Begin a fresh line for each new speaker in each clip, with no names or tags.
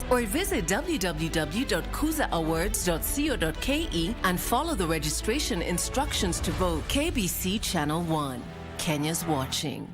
or visit www.kuzaawards.co.ke and follow the registration instructions to vote. KBC Channel 1. Kenya's watching.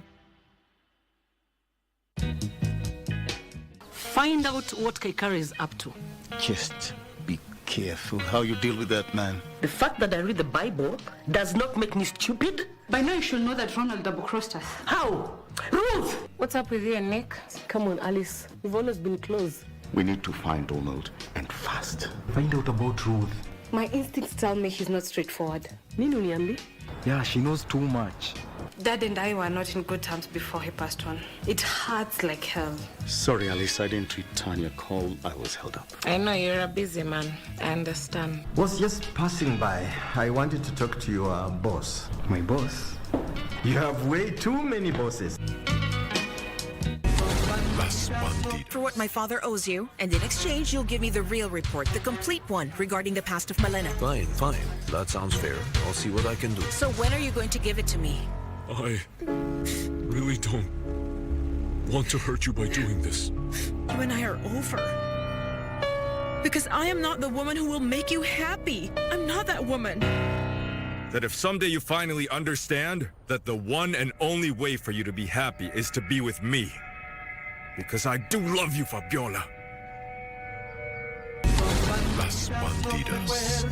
Find out what Kaikari is up to.
Just be careful how you deal with that man.
The fact that I read the Bible does not make me stupid.
By now you should know that Ronald double-crossed us.
How? Ruth!
What's up with you and Nick?
Come on, Alice. We've always been close.
We need to find Donald, and fast.
Find out about Ruth.
My instincts tell me she's not straightforward.
Nini uniambi?
Yeah, she knows too much.
Dad and I were not in good terms before he passed on. It hurts like hell.
Sorry, Alice, I didn't return your call. I was held up.
I know you're a busy man. I understand.
Was just passing by. I wanted to talk to your boss. My boss? You have way too many bosses.
For what my father owes you, and in exchange, you'll give me the real report, the complete one, regarding the past of Malena.
Fine, fine. That sounds fair. I'll see what I can do.
So when are you going to give it to me?
I really don't want to hurt you by doing this.
You and I are over. Because I am not the woman who will make you happy. I'm not that woman.
That if someday you finally understand that the one and only way for you to be happy is to be with me. Because I do love you, Fabiola.
Las bandidas.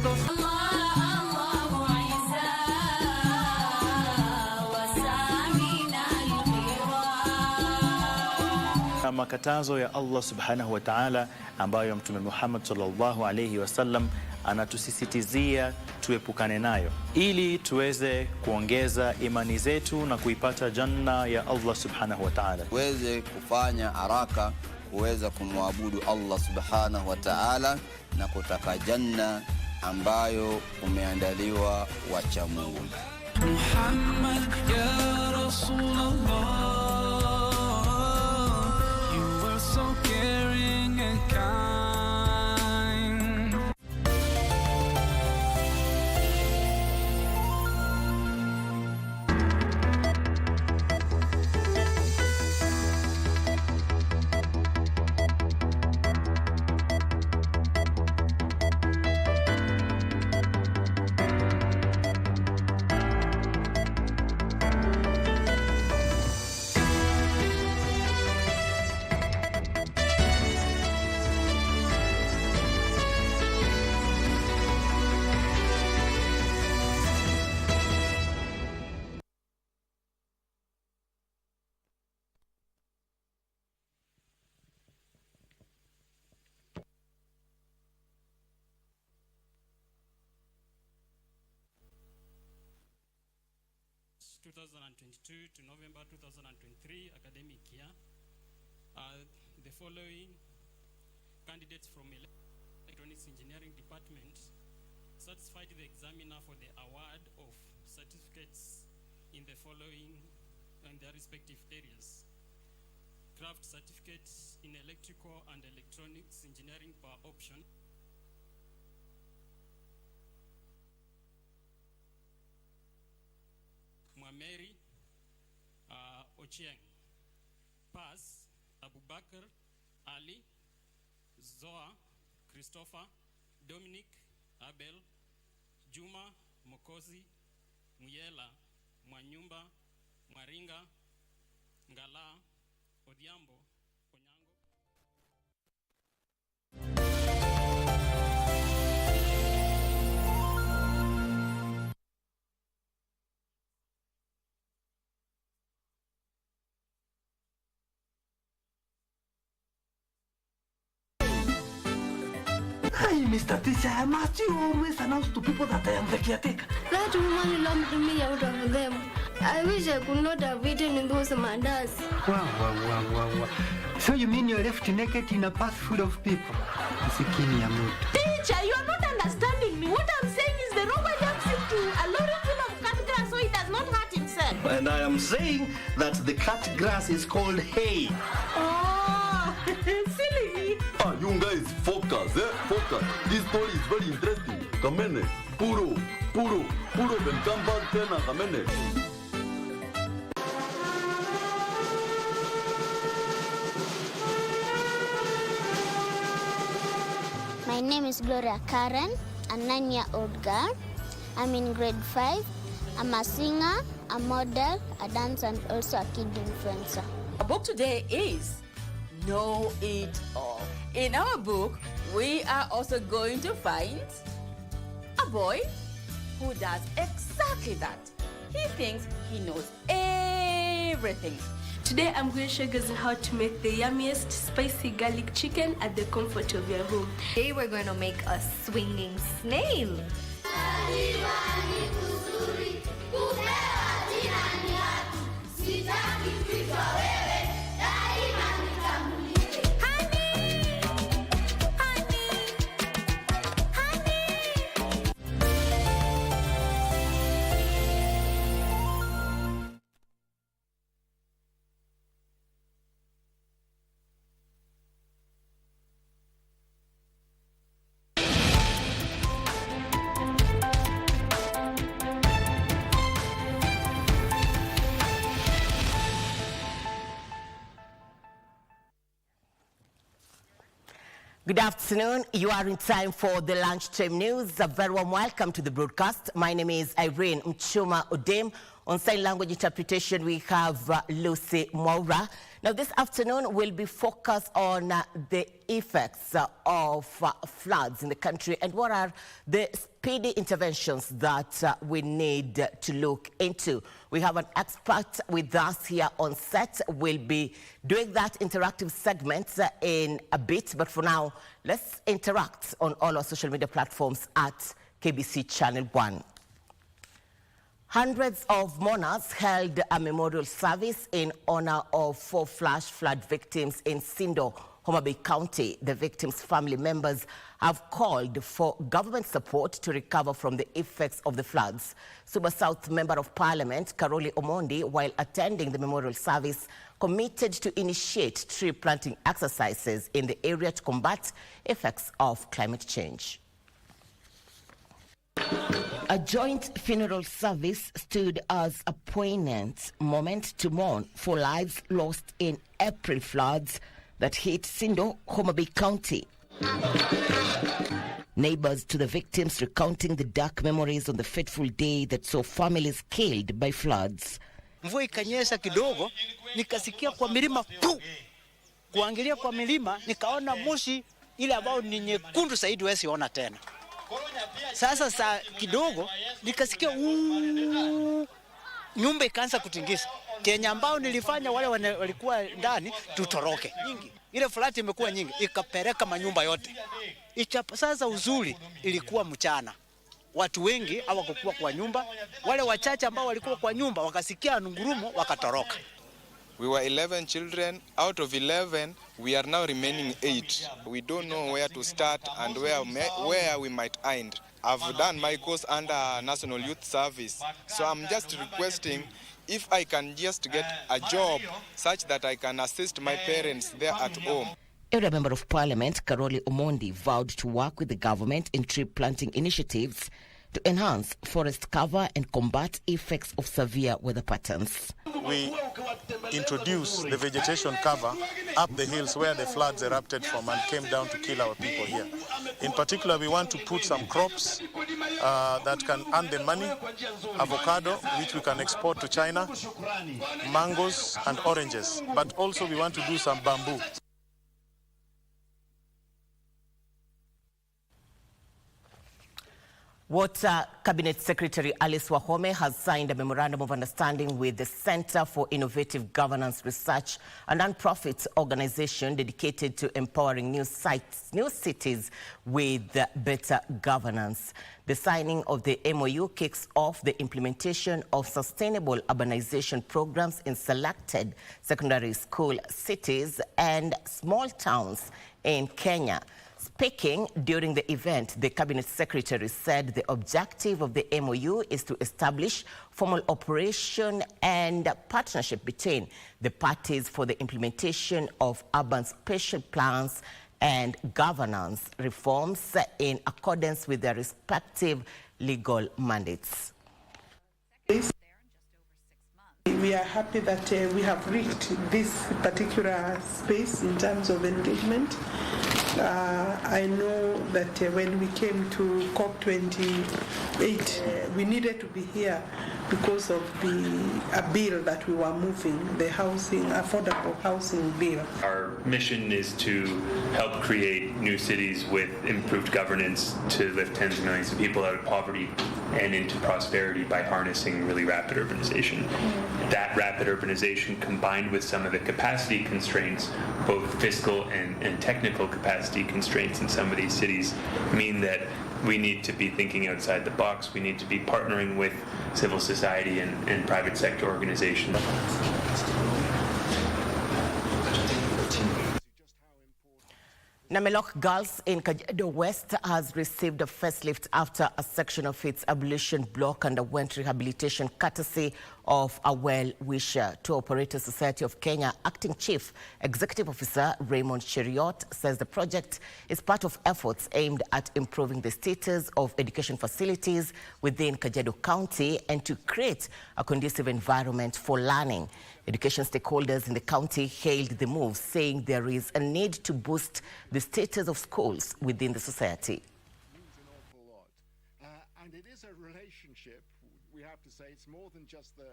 Makatazo ya Allah subhanahu wa ta'ala ambayo Mtume Muhammad sallallahu alayhi wasallam anatusisitizia tuepukane nayo ili tuweze kuongeza imani zetu na kuipata janna ya Allah subhanahu wa ta'ala.
Tuweze kufanya haraka kuweza kumwabudu Allah subhanahu wa ta'ala na kutaka janna ambayo umeandaliwa wacha Mungu.
Muhammad ya Rasulullah, you were so caring and kind.
2022 to November 2023 academic year. The following candidates from Electronics Engineering Department satisfied the examiner for the award of certificates in the following in their respective areas. Craft certificates in electrical and electronics engineering per option. Mwameri Ochieng. Pass Abubakar Ali, Zoa Christopher, Dominic Abel, Juma Mokozi, Muyela Mwanyumba, Mwaringa, Ngala, Odhiambo, Onyango.
Hey, Mr. Teacher, must you always announce to people that I am the caretaker?
That woman lumped me out of them. I wish I could not have eaten in those mandas.
Wow. So you mean you're left naked in a path full of people?
Teacher, you are not understanding me. What I'm saying is the robber jumps into a lorry full of cut grass so he does not hurt himself.
And I am saying that the cut grass is called hay.
Oh, silly me.
Ah, you guys, focus, focus. This story is very interesting. Kamene, puro, then come back tena, kamene.
Gloria Karen, a 9-year-old girl. I'm in grade 5. I'm a singer, a model, a dancer, and also a kid influencer.
Our book today is Know It All. In our book, we are also going to find a boy who does exactly that. He thinks he knows everything.
Today I'm going to show you guys how to make the yummiest spicy garlic chicken at the comfort of your home.
Today we're going to make a swinging snail.
Good afternoon. You are in time for the Lunchtime News. A very warm welcome to the broadcast. My name is Irene Muchuma Odem. On sign language interpretation, we have Lucy Moura. Now, this afternoon will be focused on the effects of floods in the country and what are the speedy interventions that we need to look into. We have an expert with us here on set. We'll be doing that interactive segment in a bit, but for now, let's interact on all our social media platforms at KBC Channel 1. Hundreds of mourners held a memorial service in honor of 4 flash flood victims in Sindo, Homa Bay County. The victims' family members have called for government support to recover from the effects of the floods. Suba South Member of Parliament, Karoli Omondi, while attending the memorial service, committed to initiate tree planting exercises in the area to combat effects of climate change. A joint funeral service stood as a poignant moment to mourn for lives lost in April floods that hit Sindo, Homa Bay County. Neighbors to the victims recounting the dark memories on the fateful day that saw families killed by floods.
Mvua ikanyesha kidogo, nikasikia kwa milima pu. Kuangalia kwa milima nikaona moshi ile ambao ni nyekundu zaidi wewe siona tena. Sasa saa kidogo nikasikia nyumba ikaanza kutingisa. Kenya ambao nilifanya wale walikuwa ndani tutoroke. Nyingi. Ile flat imekuwa nyingi ikapeleka manyumba yote. Sasa uzuri ilikuwa mchana. Watu wengi hawakuwa kwa nyumba. Wale wachache ambao walikuwa kwa nyumba wakasikia ngurumo wakatoroka.
We were 11 children. Out of 11, we are now remaining 8. We don't know where to start and where we might end. I've done my course under National Youth Service, so I'm just requesting if I can just get a job such that I can assist my parents there at home.
Area Member of Parliament, Karoli Omondi, vowed to work with the government in tree planting initiatives to enhance forest cover and combat effects of severe weather patterns.
We introduced the vegetation cover up the hills where the floods erupted from and came down to kill our people here. In particular, we want to put some crops that can earn them money, avocado, which we can export to China, mangoes and oranges, but also we want to do some bamboo.
Water Cabinet Secretary Alice Wahome has signed a memorandum of understanding with the Center for Innovative Governance Research, a non-profit organization dedicated to empowering new cities with better governance. The signing of the MOU kicks off the implementation of sustainable urbanization programs in selected secondary school cities and small towns in Kenya. Speaking during the event, the Cabinet Secretary said the objective of the MOU is to establish formal operation and partnership between the parties for the implementation of urban spatial plans and governance reforms in accordance with their respective legal mandates.
We are happy that we have reached this particular space in terms of engagement. I know that when we came to COP28, we needed to be here because of a bill that we were moving, the affordable housing bill.
Our mission is to help create new cities with improved governance to lift tens of millions of people out of poverty and into prosperity by harnessing really rapid urbanization. That rapid urbanization, combined with some of the capacity constraints, both fiscal and technical capacity constraints in some of these cities, mean that we need to be thinking outside the box. We need to be partnering with civil society and private sector organizations.
Namelok Girls in Kajiado West has received a facelift after a section of its abolition block underwent rehabilitation courtesy of a well-wisher. Tour Operator Society of Kenya Acting Chief Executive Officer Raymond Cheriot says the project is part of efforts aimed at improving the status of education facilities within Kajiado County and to create a conducive environment for learning. Education stakeholders in the county hailed the move, saying there is a need to boost the status of schools within the society.
And it is a relationship, we have to say. It's more than just the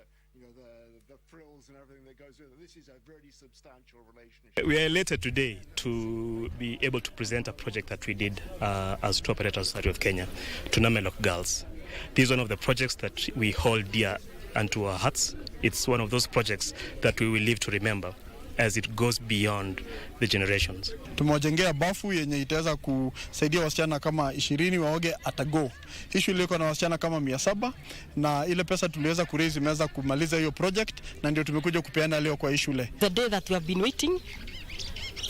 frills and everything that goes with it. This is a very substantial relationship.
We are elated today to be able to present a project that we did as Tour Operator Society of Kenya to Namelok Girls. This is one of the projects that we hold dear unto our hearts. It's one of those projects that we will live to remember as it goes beyond the generations.
Tumewajengea bafu yenye itaweza kusaidia wasichana kama 20 waoge atago. Hii shule iko na wasichana kama 700 na ile pesa tuliweza kuraise imeweza kumaliza hiyo project na ndio tumekuja kupeana leo kwa hii shule.
The day that we have been waiting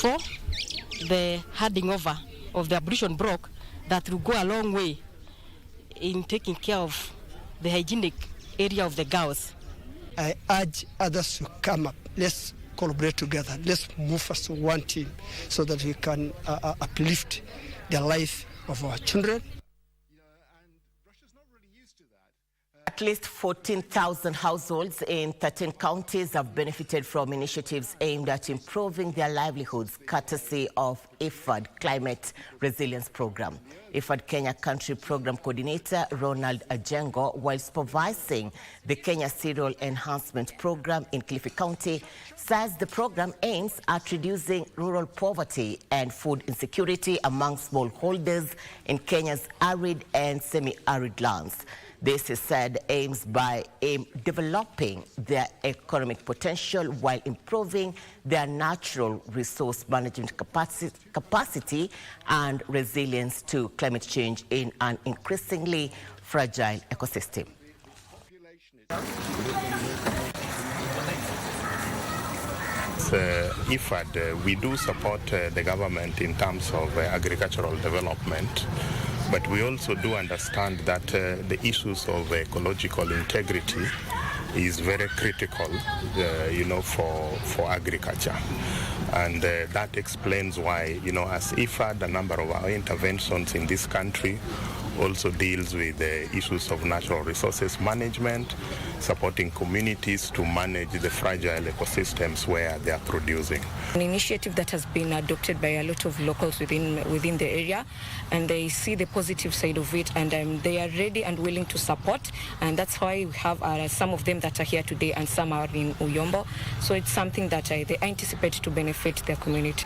for, the handing over of the abolition block that will go a long way in taking care of the hygienic area of the girls.
I urge others to come up. Let's collaborate together. Let's move as one team so that we can uplift the life of our children.
At least 14,000 households in 13 counties have benefited from initiatives aimed at improving their livelihoods, courtesy of IFAD Climate Resilience Program. IFAD Kenya Country Program Coordinator Ronald Ajengo, while supervising the Kenya Cereal Enhancement Program in Kilifi County, says the program aims at reducing rural poverty and food insecurity among smallholders in Kenya's arid and semi-arid lands. This is said aims by developing their economic potential while improving their natural resource management capacity and resilience to climate change in an increasingly fragile ecosystem.
IFAD, we do support the government in terms of agricultural development. But we also do understand that the issues of ecological integrity is very critical, for agriculture. And that explains why, as IFAD, a number of our interventions in this country also deals with the issues of natural resources management, supporting communities to manage the fragile ecosystems where they are producing.
An initiative that has been adopted by a lot of locals within the area, and they see the positive side of it, and they are ready and willing to support, and that's why we have some of them that are here today and some are in Uyombo. So it's something that they anticipate to benefit their community.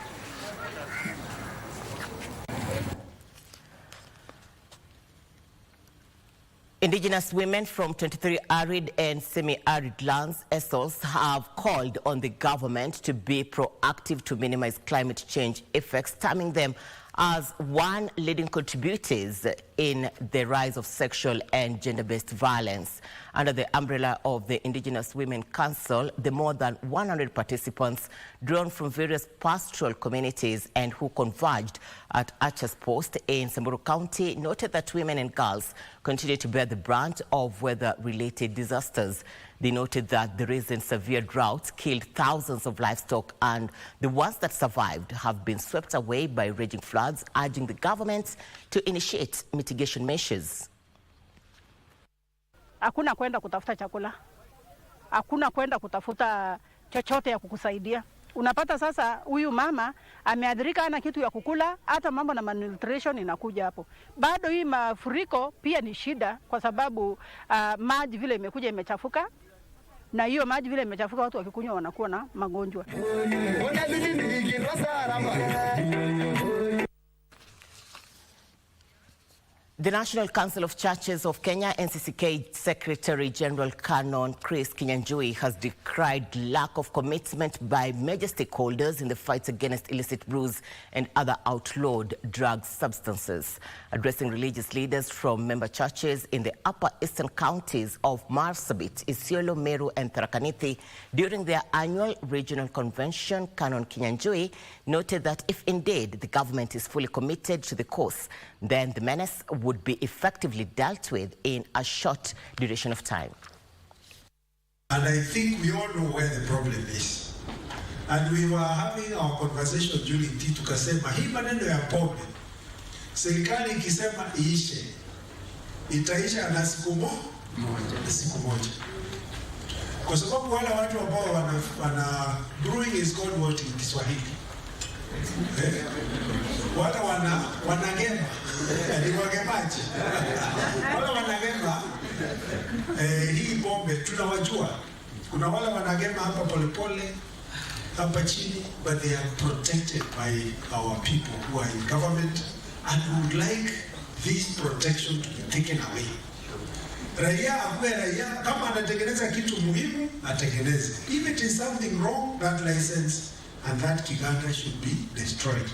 Indigenous women from 23 arid and semi-arid lands, ESOLs, have called on the government to be proactive to minimize climate change effects, terming them as one leading contributors in the rise of sexual and gender-based violence. Under the umbrella of the Indigenous Women Council, the more than 100 participants drawn from various pastoral communities and who converged at Archer's Post in Samburu County noted that women and girls continue to bear the brunt of weather-related disasters. They noted that the recent severe droughts killed thousands of livestock, and the ones that survived have been swept away by raging floods, urging the government to initiate mitigation measures.
Hakuna kwenda kutafuta chakula, hakuna kwenda kutafuta chochote ya kukusaidia.
Unapata sasa huyu mama ameadhirika, ana kitu ya kukula, hata mambo na malnutrition inakuja hapo. Bado hii mafuriko pia ni shida kwa sababu maji vile imekuja imechafuka, na hiyo maji vile imechafuka watu wakikunywa wanakuwa na magonjwa.
The National Council of Churches of Kenya, NCCK Secretary General Canon Chris Kenya-Uganda has decried lack of commitment by major stakeholders in the fight against illicit brews and other outlawed drug substances. Addressing religious leaders from member churches in the upper eastern counties of Marsabit, Isiolo, Meru and Tharaka Nithi during their annual regional convention, Canon Kenya-Uganda noted that if indeed the government is fully committed to the cause, then the menace would be effectively dealt with in a short duration of time.
And I think we all know where the problem is. And we were having our conversation during tea, tukasema hii maneno ya pombe, serikali ikisema iishe, itaisha na siku moja. Kwa sababu wale watu ambao wana brewing is called what in Kiswahili? Wala wanagema ni wagemaji. Wala wanagema hii pombe tunawajua. Kuna wala wanagema hapa polepole hapa chini, but they are protected by our people who are in government and would like this protection to be taken away. Raia akuwe raia, kama anatengeneza kitu muhimu atengeneze. If it is something wrong, that license and that Uganda should be destroyed.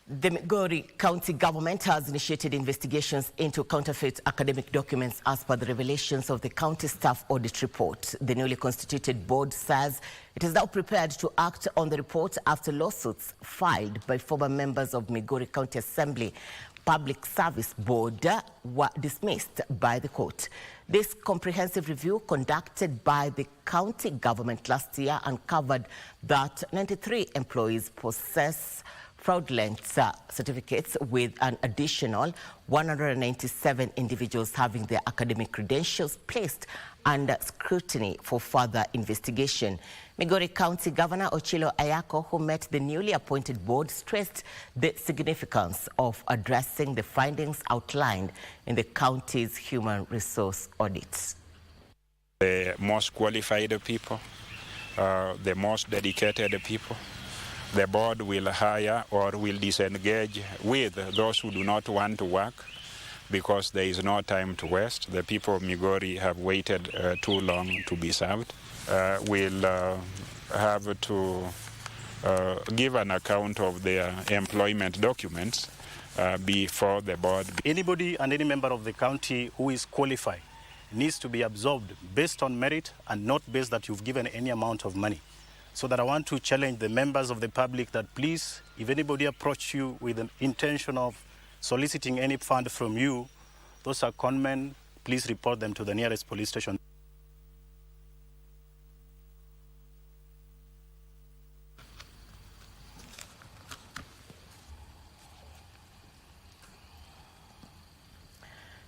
The Migori County government has initiated investigations into counterfeit academic documents as per the revelations of the county staff audit report. The newly constituted board says it is now prepared to act on the report after lawsuits filed by former members of Migori County Assembly Public Service Board were dismissed by the court. This comprehensive review conducted by the county government last year uncovered that 93 employees possess fraudulent certificates, with an additional 197 individuals having their academic credentials placed under scrutiny for further investigation. Migori County Governor Ochilo Ayako, who met the newly appointed board, stressed the significance of addressing the findings outlined in the county's human resource audits.
The most qualified people, the most dedicated people, the board will hire or will disengage with those who do not want to work because there is no time to waste. The people of Migori have waited too long to be served. We'll have to give an account of their employment documents before the board.
Anybody and any member of the county who is qualified needs to be absorbed based on merit and not based that you've given any amount of money. So that I want to challenge the members of the public that please, if anybody approach you with an intention of soliciting any fund from you, those are conmen, please report them to the nearest police station.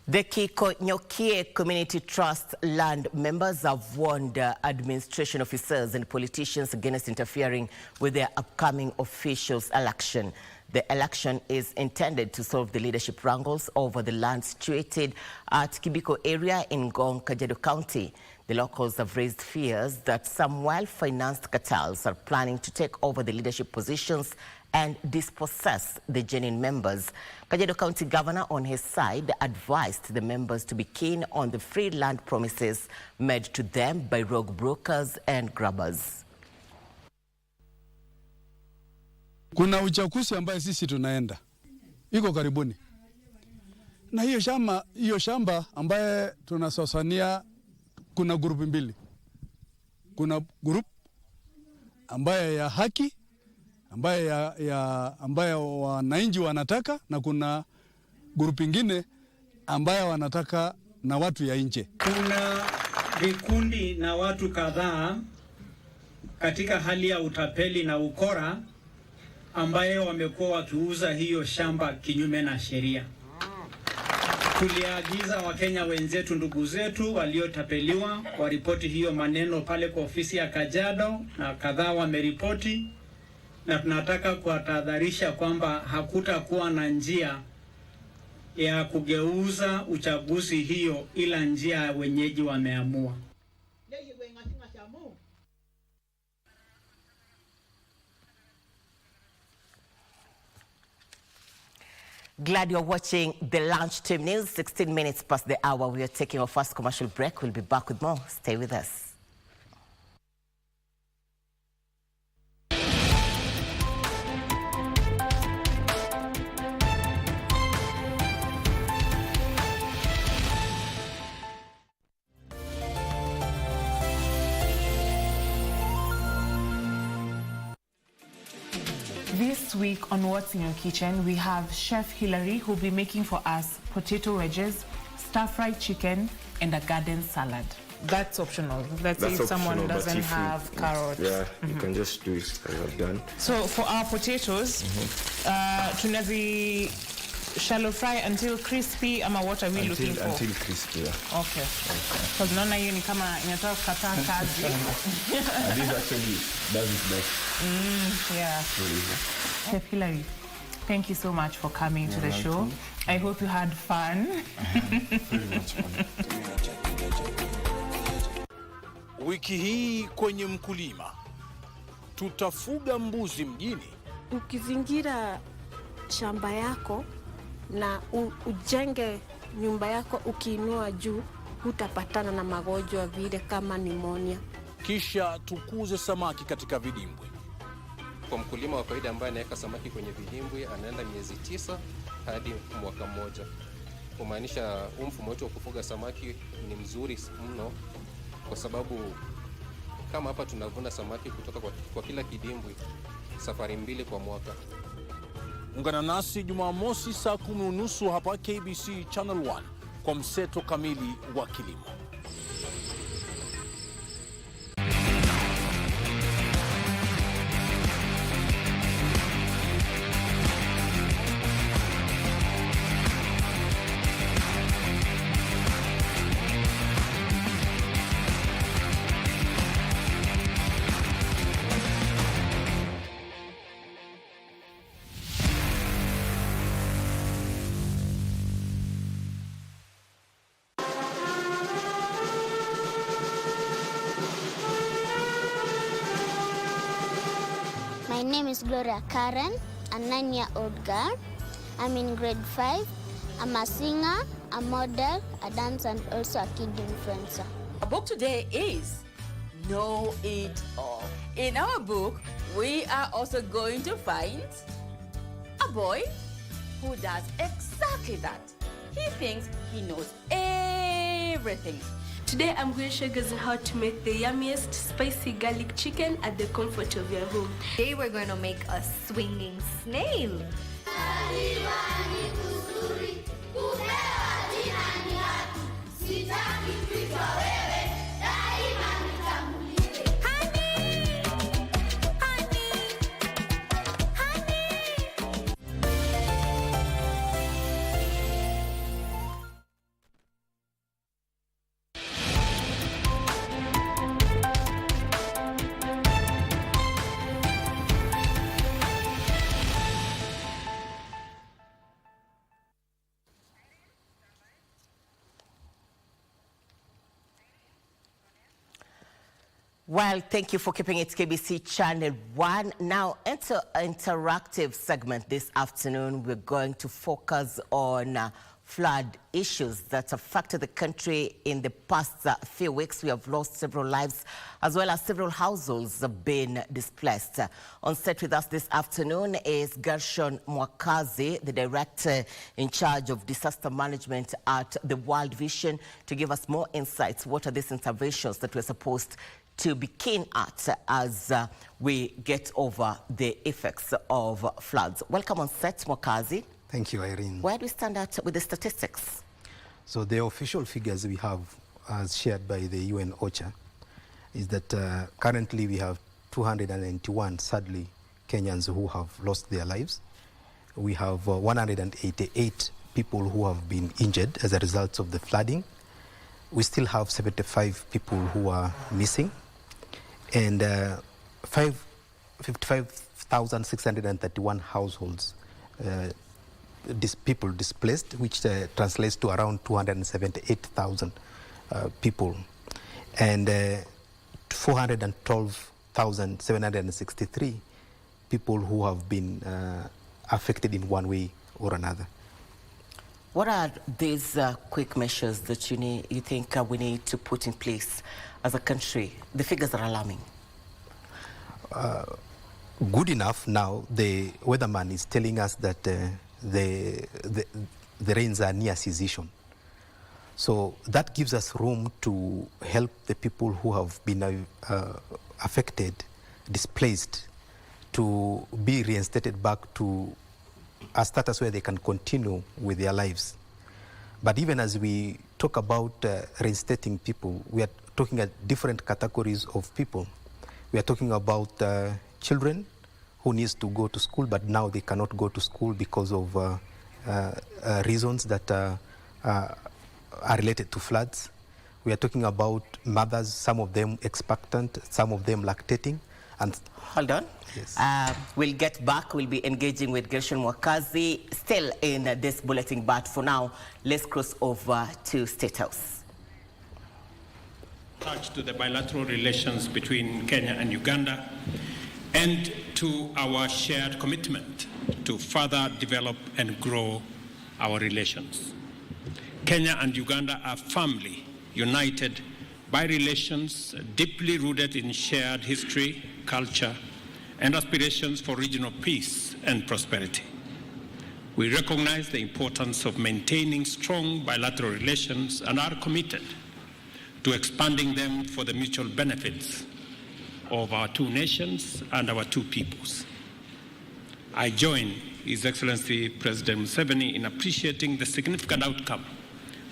The Kiko-Nyokie Community Trust land members have warned administration officers and politicians against interfering with their upcoming officials' election. The election is intended to solve the leadership wrangles over the land situated at Kibiko area in Ngong, Kajiado County. The locals have raised fears that some well-financed cartels are planning to take over the leadership positions and dispossess the genuine members. Kajiado County Governor, on his side, advised the members to be keen on the free land promises made to them by rogue brokers and grabbers.
Kuna uchaguzi ambaye sisi tunaenda iko karibuni, na hiyo shamba ambaye tunasosania, kuna grupu mbili. Kuna grupu ambaye ya haki ambaye wananchi wanataka, na kuna grupu ingine ambaye wanataka na watu ya nje.
Kuna vikundi na watu kadhaa katika hali ya utapeli na ukora ambaye wamekuwa wakiuza hiyo shamba kinyume na sheria. Tuliagiza Wakenya wenzetu, ndugu zetu waliotapeliwa waripoti hiyo maneno pale kwa ofisi ya Kajiado, na kadhaa wameripoti, na tunataka kuwatahadharisha kwamba hakutakuwa na njia ya kugeuza uchaguzi hiyo, ila njia wenyeji wameamua.
Glad you're watching the Lunchtime News. 16 minutes past the hour. We are taking our first commercial break. We'll be back with more. Stay with us.
This week on What's in Your Kitchen, we have Chef Hilary who will be making for us potato wedges, stir-fried chicken, and a garden salad. That's optional. Let's say if someone doesn't have carrots.
Yeah, you can just do it as I've done.
So for our potatoes, tunazi shallow fry until crispy, ama what are we looking for?
Until crispy, yeah.
Okay. Because naona hiyo ni kama inataka kukataa kazi.
And this actually does it best.
Yeah. Chef Hilary, thank you so much for coming to the show. I hope you had fun.
Very much fun.
Wiki hii kwenye Mkulima, tutafuga mbuzi mjini.
Ukizingira shamba yako na ujenge nyumba yako ukiinua juu, hutapatana na magonjwa vile kama pneumonia.
Kisha tukuze samaki katika vidimbwi.
Kwa mkulima wa kawaida ambaye anaweka samaki kwenye vidimbwi, anaenda miezi 9 hadi mwaka mmoja. Kumaanisha mfumo wetu wa kufuga samaki ni mzuri mno, kwa sababu kama hapa tunavuna samaki kutoka kwa kila kidimbwi safari 2 kwa mwaka.
Ungana nasi Jumamosi saa 10:30 hapa KBC Channel 1 kwa mseto kamili wa kilimo.
My name is Gloria Karen, a 9-year-old girl. I'm in grade 5. I'm a singer, a model, a dancer, and also a kid influencer.
Our book today is Know It All. In our book, we are also going to find a boy who does exactly that. He thinks he knows everything.
Today I'm going to show you guys how to make the yummiest spicy garlic chicken at the comfort of your home.
Today we're going to make a swinging snail.
Well, thank you for keeping it KBC Channel 1. Now, interactive segment this afternoon, we're going to focus on flood issues that affected the country in the past few weeks. We have lost several lives, as well as several households have been displaced. On set with us this afternoon is Gershon Mwakazi, the director in charge of disaster management at the World Vision, to give us more insights. What are these interventions that we're supposed to be keen at as we get over the effects of floods? Welcome on set, Mwakazi.
Thank you, Irene.
Where do we stand at with the statistics?
So the official figures we have, as shared by the UN OCHA, is that currently we have 291, sadly, Kenyans who have lost their lives. We have 188 people who have been injured as a result of the flooding. We still have 75 people who are missing, and 55,631 households, people displaced, which translates to around 278,000 people, and 412,763 people who have been affected in one way or another.
What are these quick measures that you think we need to put in place as a country? The figures are alarming.
Good enough now, the weatherman is telling us that the rains are near cessation. So that gives us room to help the people who have been affected, displaced, to be reinstated back to a status where they can continue with their lives. But even as we talk about reinstating people, we are talking at different categories of people. We are talking about children who needs to go to school, but now they cannot go to school because of reasons that are related to floods. We are talking about mothers, some of them expectant, some of them lactating. And
hold on.
Yes.
We'll get back. We'll be engaging with Gershon Mwakazi still in this bulletin, but for now, let's cross over to State House.
Attached to the bilateral relations between Kenya and Uganda, and to our shared commitment to further develop and grow our relations. Kenya and Uganda are firmly united by relations deeply rooted in shared history, culture, and aspirations for regional peace and prosperity. We recognize the importance of maintaining strong bilateral relations and are committed to expanding them for the mutual benefits of our two nations and our two peoples. I join His Excellency President Museveni in appreciating the significant outcome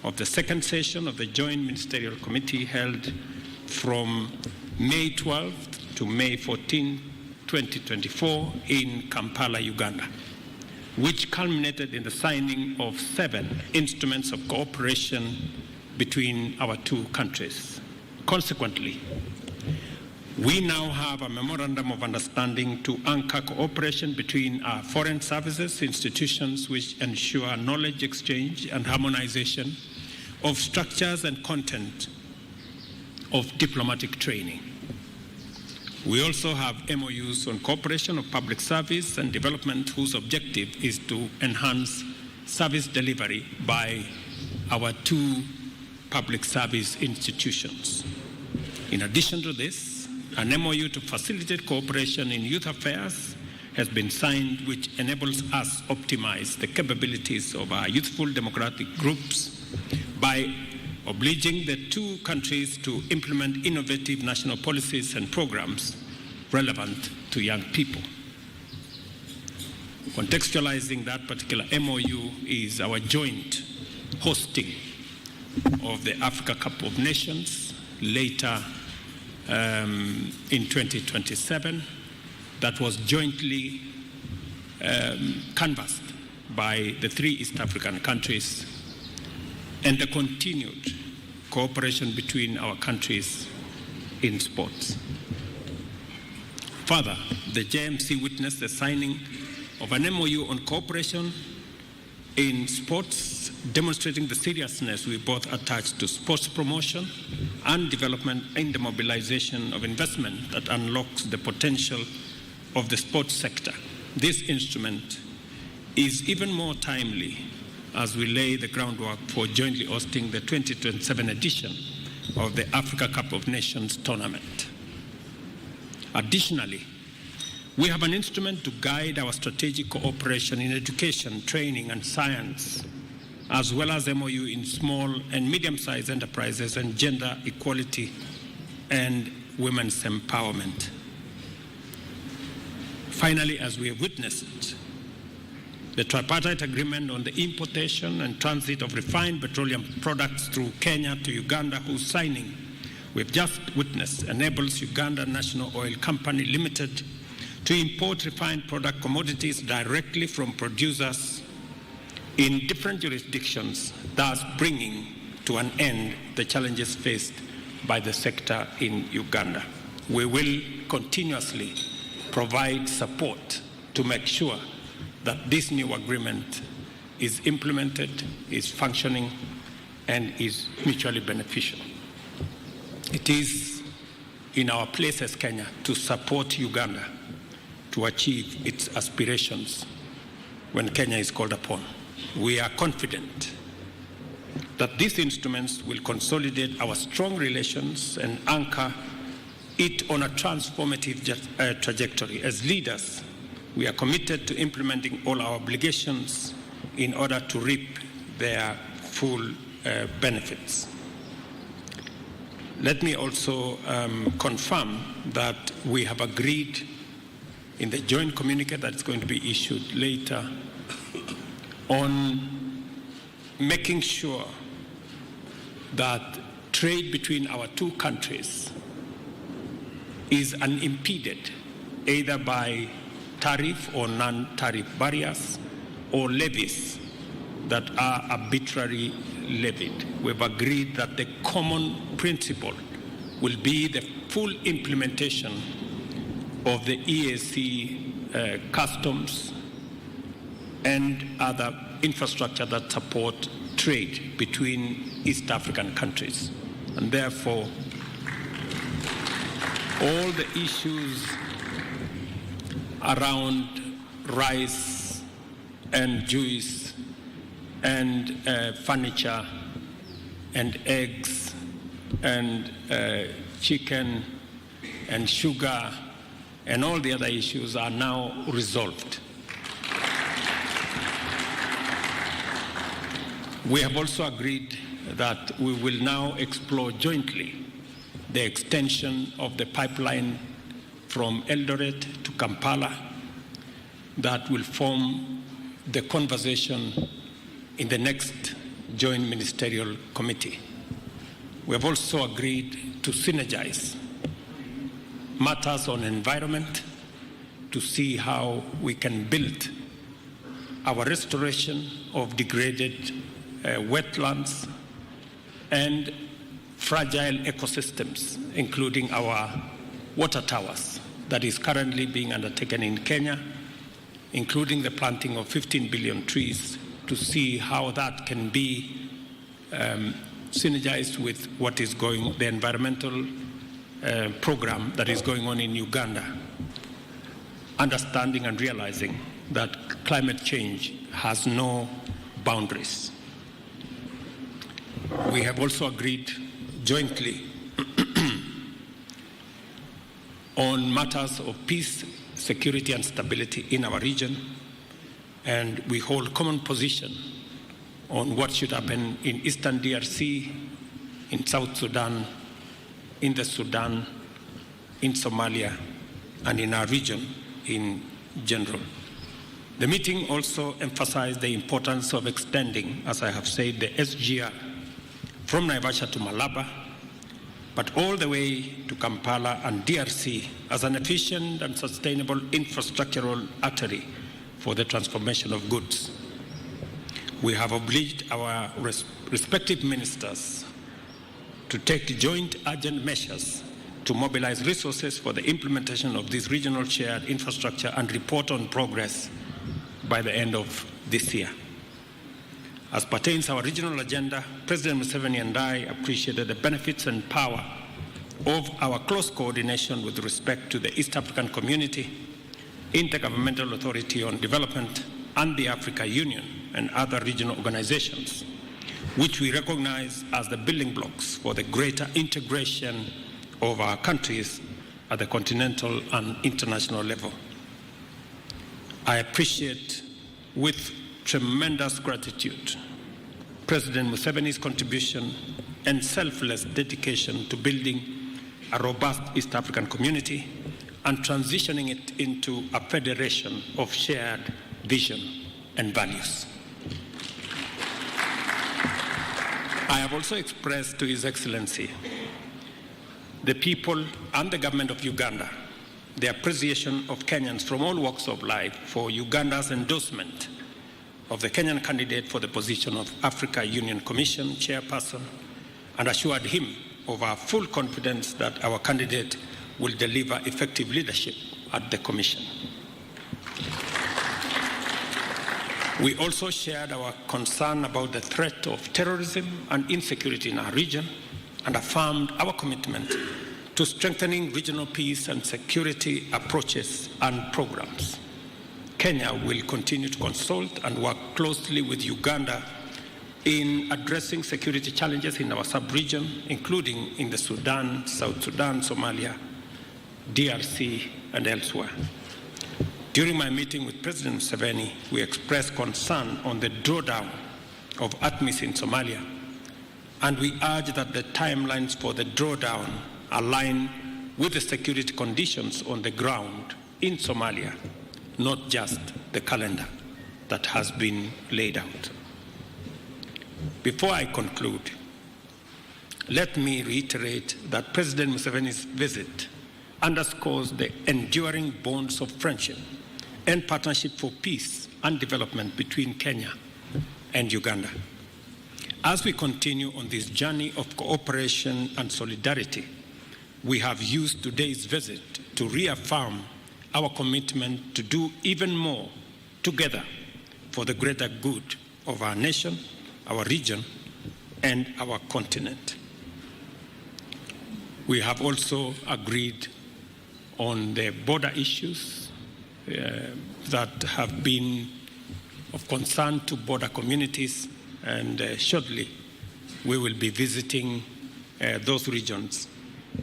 of the second session of the Joint Ministerial Committee held from May 12th to May 14, 2024 in Kampala, Uganda, which culminated in the signing of 7 instruments of cooperation between our two countries. Consequently, we now have a memorandum of understanding to anchor cooperation between our foreign services institutions, which ensure knowledge exchange and harmonization of structures and content of diplomatic training. We also have MOUs on cooperation of public service and development, whose objective is to enhance service delivery by our two public service institutions. In addition to this, an MOU to facilitate cooperation in youth affairs has been signed, which enables us to optimize the capabilities of our youthful democratic groups by obliging the two countries to implement innovative national policies and programs relevant to young people. Contextualizing that particular MOU is our joint hosting of the Africa Cup of Nations later in 2027, that was jointly canvassed by the 3 East African countries, and the continued cooperation between our countries in sports. Further, the JMC witnessed the signing of an MOU on cooperation in sports, demonstrating the seriousness we both attach to sports promotion and development in the mobilization of investment that unlocks the potential of the sports sector. This instrument is even more timely as we lay the groundwork for jointly hosting the 2027 edition of the Africa Cup of Nations tournament. Additionally, we have an instrument to guide our strategic cooperation in education, training, and science, as well as MOU in small and medium-sized enterprises and gender equality and women's empowerment. Finally, as we have witnessed, the tripartite agreement on the importation and transit of refined petroleum products through Kenya to Uganda, whose signing we've just witnessed, enables Uganda National Oil Company Limited to import refined product commodities directly from producers in different jurisdictions, thus bringing to an end the challenges faced by the sector in Uganda. We will continuously provide support to make sure that this new agreement is implemented, is functioning, and is mutually beneficial. It is in our place as Kenya to support Uganda to achieve its aspirations when Kenya is called upon. We are confident that these instruments will consolidate our strong relations and anchor it on a transformative trajectory. As leaders, we are committed to implementing all our obligations in order to reap their full benefits. Let me also confirm that we have agreed in the joint communique that is going to be issued later on making sure that trade between our two countries is unimpeded either by tariff or non-tariff barriers or levies that are arbitrarily levied. We've agreed that the common principle will be the full implementation of the EAC customs and other infrastructure that support trade between East African countries. And therefore, all the issues around rice and juice and furniture and eggs and chicken and sugar and all the other issues are now resolved. We have also agreed that we will now explore jointly the extension of the pipeline from Eldoret to Kampala that will form the conversation in the next joint ministerial committee. We have also agreed to synergize matters on environment to see how we can build our restoration of degraded wetlands and fragile ecosystems, including our water towers that is currently being undertaken in Kenya, including the planting of 15 billion trees, to see how that can be synergized with what is going, the environmental program that is going on in Uganda, understanding and realizing that climate change has no boundaries. We have also agreed jointly on matters of peace, security, and stability in our region, and we hold common position on what should happen in Eastern DRC, in South Sudan, in the Sudan, in Somalia, and in our region in general. The meeting also emphasized the importance of extending, as I have said, the SGR from Naivasha to Malaba, but all the way to Kampala and DRC as an efficient and sustainable infrastructural artery for the transformation of goods. We have obliged our respective ministers to take joint urgent measures to mobilize resources for the implementation of this regional shared infrastructure and report on progress by the end of this year. As pertains our regional agenda, President Museveni and I appreciated the benefits and power of our close coordination with respect to the East African Community, Intergovernmental Authority on Development, and the Africa Union and other regional organizations, which we recognize as the building blocks for the greater integration of our countries at the continental and international level. I appreciate with tremendous gratitude President Museveni's contribution and selfless dedication to building a robust East African community and transitioning it into a federation of shared vision and values. I have also expressed to His Excellency the people and the government of Uganda the appreciation of Kenyans from all walks of life for Uganda's endorsement of the Kenyan candidate for the position of Africa Union Commission chairperson and assured him of our full confidence that our candidate will deliver effective leadership at the Commission. We also shared our concern about the threat of terrorism and insecurity in our region and affirmed our commitment to strengthening regional peace and security approaches and programs. Kenya will continue to consult and work closely with Uganda in addressing security challenges in our sub-region, including in the Sudan, South Sudan, Somalia, DRC, and elsewhere. During my meeting with President Museveni, we expressed concern on the drawdown of ATMIS in Somalia, and we urged that the timelines for the drawdown align with the security conditions on the ground in Somalia, not just the calendar that has been laid out. Before I conclude, let me reiterate that President Museveni's visit underscores the enduring bonds of friendship and partnership for peace and development between Kenya and Uganda. As we continue on this journey of cooperation and solidarity, we have used today's visit to reaffirm our commitment to do even more together for the greater good of our nation, our region, and our continent. We have also agreed on the border issues that have been of concern to border communities, and shortly we will be visiting those regions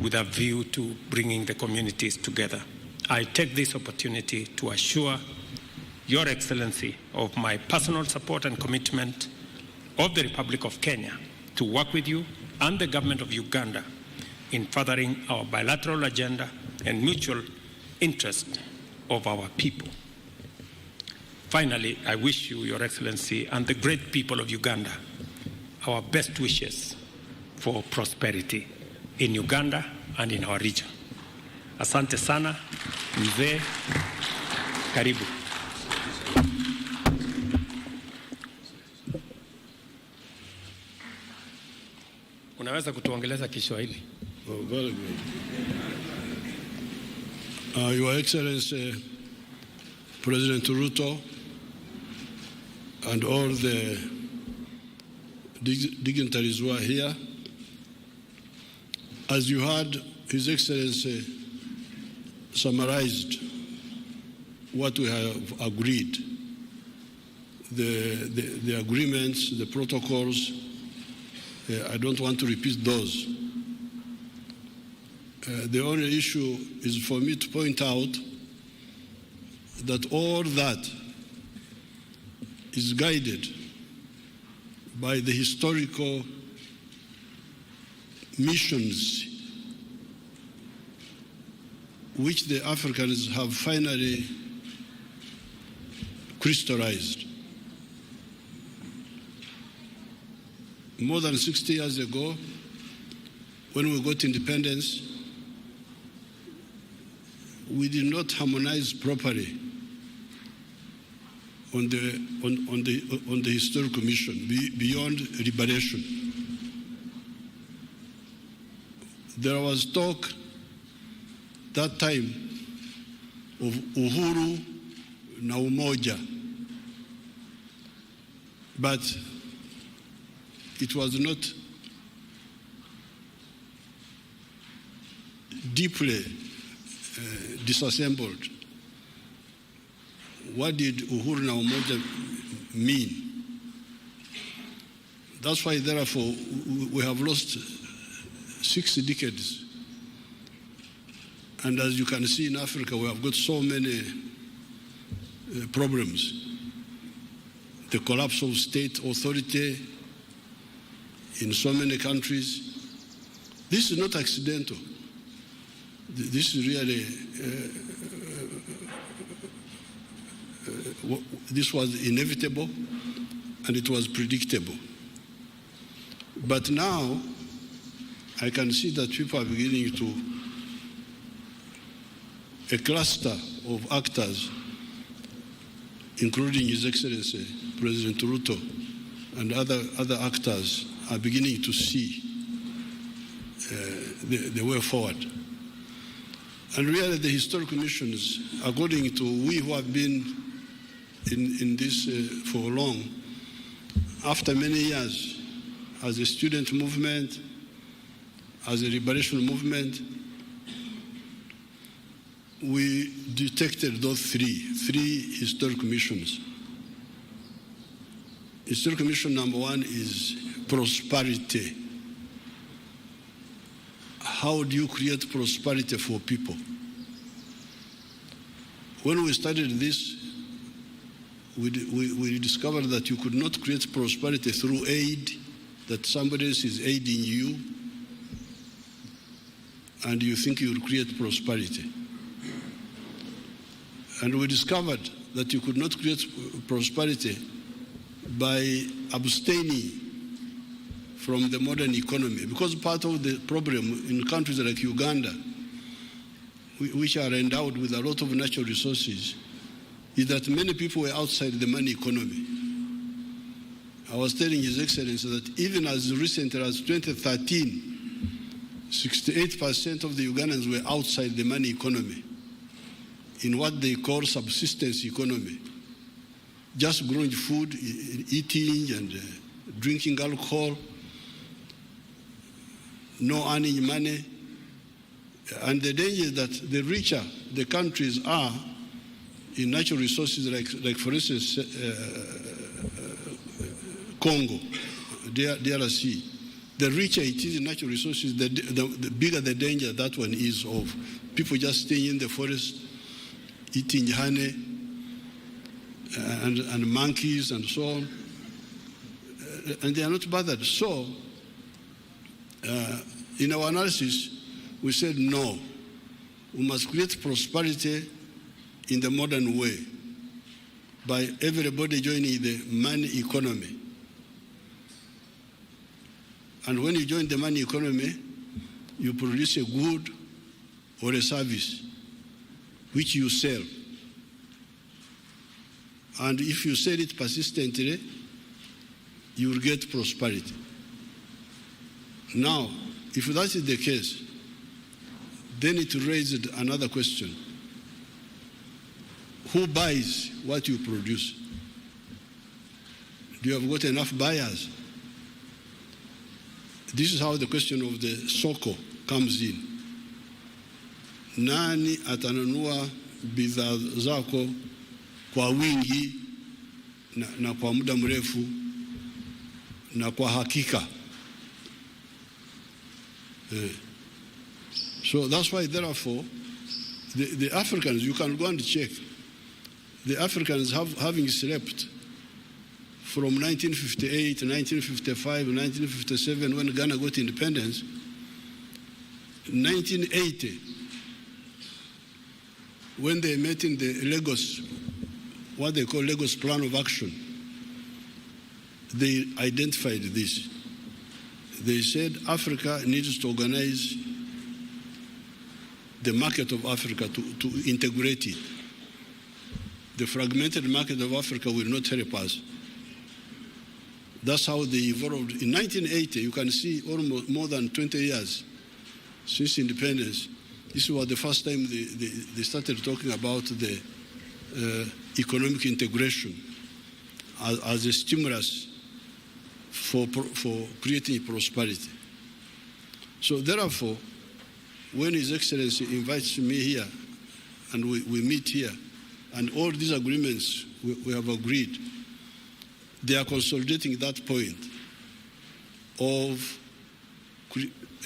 with a view to bringing the communities together. I take this opportunity to assure Your Excellency of my personal support and commitment of the Republic of Kenya to work with you and the government of Uganda in furthering our bilateral agenda and mutual interest of our people. Finally, I wish you, Your Excellency, and the great people of Uganda, our best wishes for prosperity in Uganda and in our region. Asante sana, mzee, karibu. Unaweza kutuongeleza Kiswahili?
Oh, very good. Your Excellency, President Ruto, and all the dignitaries who are here, as you heard, His Excellency summarized what we have agreed, the agreements, the protocols. I don't want to repeat those. The only issue is for me to point out that all that is guided by the historical missions which the Africans have finally crystallized. More than 60 years ago, when we got independence, we did not harmonize properly on the historical mission beyond liberation. There was talk that time of uhuru na umoja, but it was not deeply disassembled. What did uhuru na umoja mean? That's why, therefore, we have lost 6 decades. And as you can see in Africa, we have got so many problems. The collapse of state authority in so many countries. This is not accidental. This is really, this was inevitable and it was predictable. But now, I can see that people are beginning to, a cluster of actors including His Excellency President Ruto and other actors, are beginning to see the way forward. And really the historical missions, according to we who have been in this for long, after many years, as a student movement, as a liberation movement, we detected those three historical missions. Historical mission number one is prosperity. How do you create prosperity for people? When we studied this, we discovered that you could not create prosperity through aid, that somebody else is aiding you, and you think you will create prosperity. And we discovered that you could not create prosperity by abstaining from the modern economy, because part of the problem in countries like Uganda, which are endowed with a lot of natural resources, is that many people were outside the money economy. I was telling His Excellency that even as recently as 2013, 68% of the Ugandans were outside the money economy, in what they call subsistence economy. Just growing food, eating and drinking alcohol, no earning money. And the danger is that the richer the countries are in natural resources, like for instance, Congo, DRC, the richer it is in natural resources, the bigger the danger that one is of people just staying in the forest, eating honey and monkeys and so on, and they are not bothered. So, in our analysis, we said no, we must create prosperity in the modern way by everybody joining the money economy. And when you join the money economy, you produce a good or a service which you sell. And if you sell it persistently, you will get prosperity. Now, if that is the case, then it raised another question. Who buys what you produce? Do you have got enough buyers? This is how the question of the soko comes in. Nani atanunua bidhaa zako kwa wingi na kwa muda mrefu na kwa hakika? So that's why, therefore, the Africans, you can go and check, the Africans having slept from 1958, 1955, 1957, when Ghana got independence, 1980, when they met in the Lagos, what they call Lagos Plan of Action, they identified this. They said Africa needs to organize the market of Africa to integrate it. The fragmented market of Africa will not help us. That's how they evolved. In 1980, you can see almost more than 20 years since independence. This was the first time they started talking about the economic integration as a stimulus for creating prosperity. So therefore, when His Excellency invites me here and we meet here, and all these agreements we have agreed, they are consolidating that point of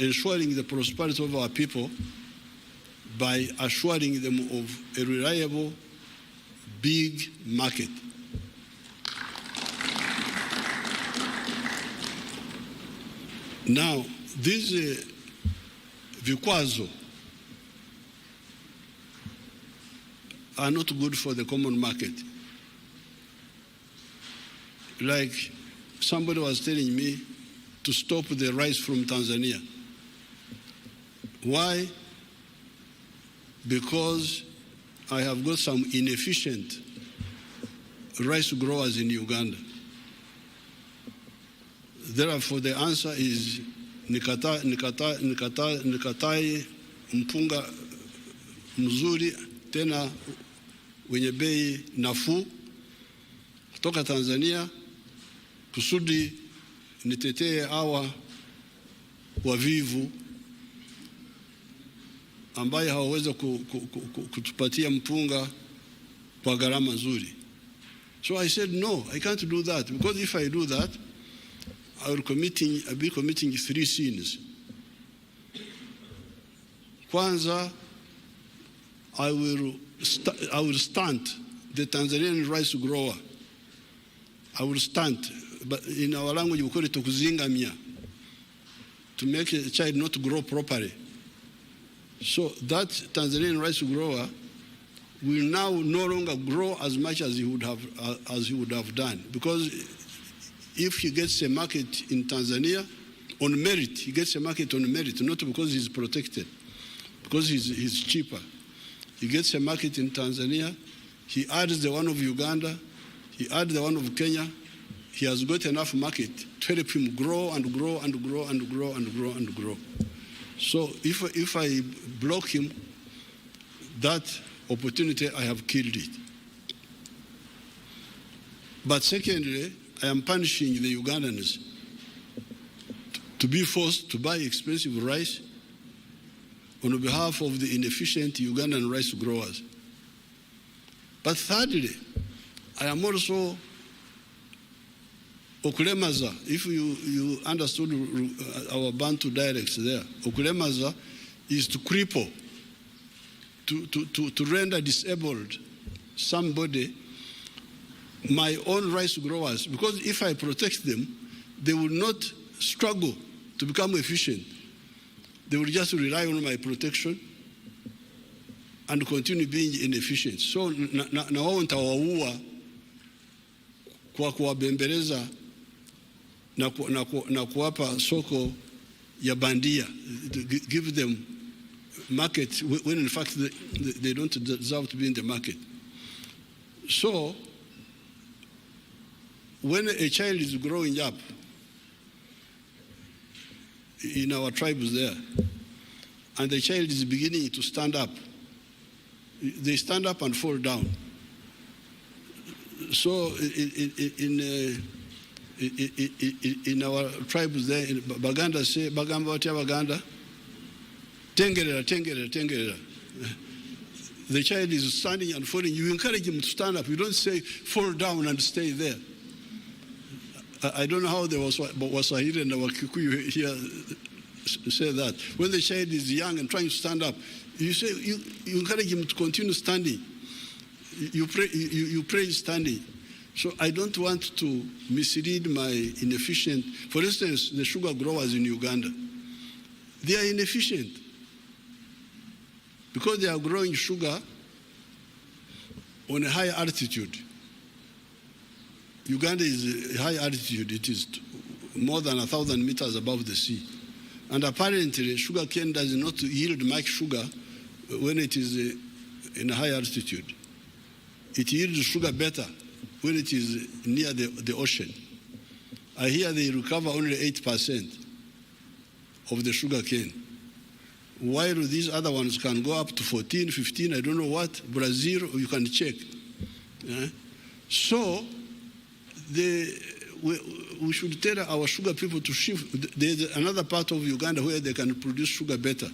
ensuring the prosperity of our people by assuring them of a reliable, big market. Now, these vikwazo are not good for the common market. Like somebody was telling me to stop the rice from Tanzania. Why? Because I have got some inefficient rice growers in Uganda. Therefore, the answer is nikatai mpunga mzuri tena wenye bei nafuu kutoka Tanzania kusudi nitetee hawa wavivu ambaye hawaweza kutupatia mpunga kwa gharama nzuri. So I said, no, I can't do that, because if I do that, I'll be committing 3 sins. Kwanza, I will stunt the Tanzanian rice grower. I will stunt, but in our language we call it kuzingamia, to make a child not grow properly. So that Tanzanian rice grower will now no longer grow as much as he would have done, because if he gets a market in Tanzania on merit, he gets a market on merit, not because he's protected, because he's cheaper. He gets a market in Tanzania, he adds the one of Uganda, he adds the one of Kenya, he has got enough market to help him grow and grow and grow and grow and grow and grow. So if I block him, that opportunity, I have killed it. But secondly, I am punishing the Ugandans to be forced to buy expensive rice on behalf of the inefficient Ugandan rice growers. But thirdly, I am also Okulemaza. If you understood our Bantu dialects there, Okulemaza is to cripple, to render disabled somebody, my own rice growers, because if I protect them, they will not struggle to become efficient. They will just rely on my protection and continue being inefficient. So na wao nitawaua kwa kuwabembeleza na kuwapa soko ya bandia, give them market when in fact they don't deserve to be in the market. So when a child is growing up in our tribes there, and the child is beginning to stand up, they stand up and fall down. So in our tribes there, in Baganda say, Bagamba watia Baganda, tengerera, tengerera, tengerera. The child is standing and falling. You encourage him to stand up. You don't say fall down and stay there. I don't know how the Waswahili and our Kikuyu here say that. When the child is young and trying to stand up, you say you encourage him to continue standing. You pray standing. So I don't want to mislead my inefficient. For instance, the sugar growers in Uganda, they are inefficient because they are growing sugar on a high altitude. Uganda is a high altitude. It is more than 1,000 meters above the sea. And apparently, sugar cane does not yield much sugar when it is in a high altitude. It yields sugar better when it is near the ocean. I hear they recover only 8% of the sugar cane, while these other ones can go up to 14, 15, I don't know what, Brazil, you can check. So we should tell our sugar people to shift. There's another part of Uganda where they can produce sugar better,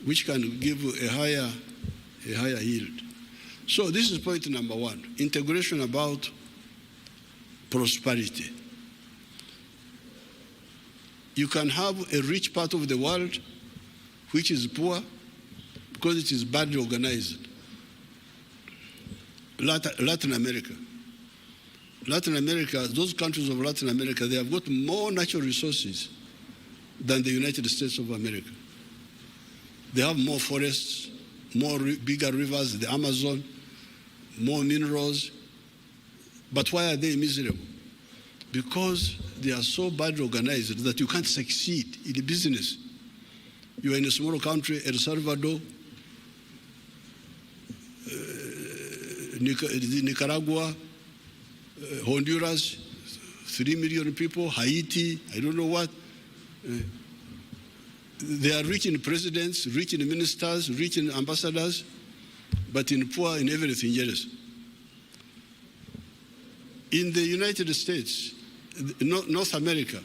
which can give a higher yield. So this is point number one, integration about prosperity. You can have a rich part of the world which is poor because it is badly organized. Latin America. Latin America, those countries of Latin America, they have got more natural resources than the United States of America. They have more forests, bigger rivers, the Amazon, more minerals. But why are they miserable? Because they are so badly organized that you can't succeed in the business. You are in a small country, El Salvador, Nicaragua, Honduras, 3 million people, Haiti, I don't know what. They are rich in presidents, rich in ministers, rich in ambassadors, but poor in everything else. In the United States, North America,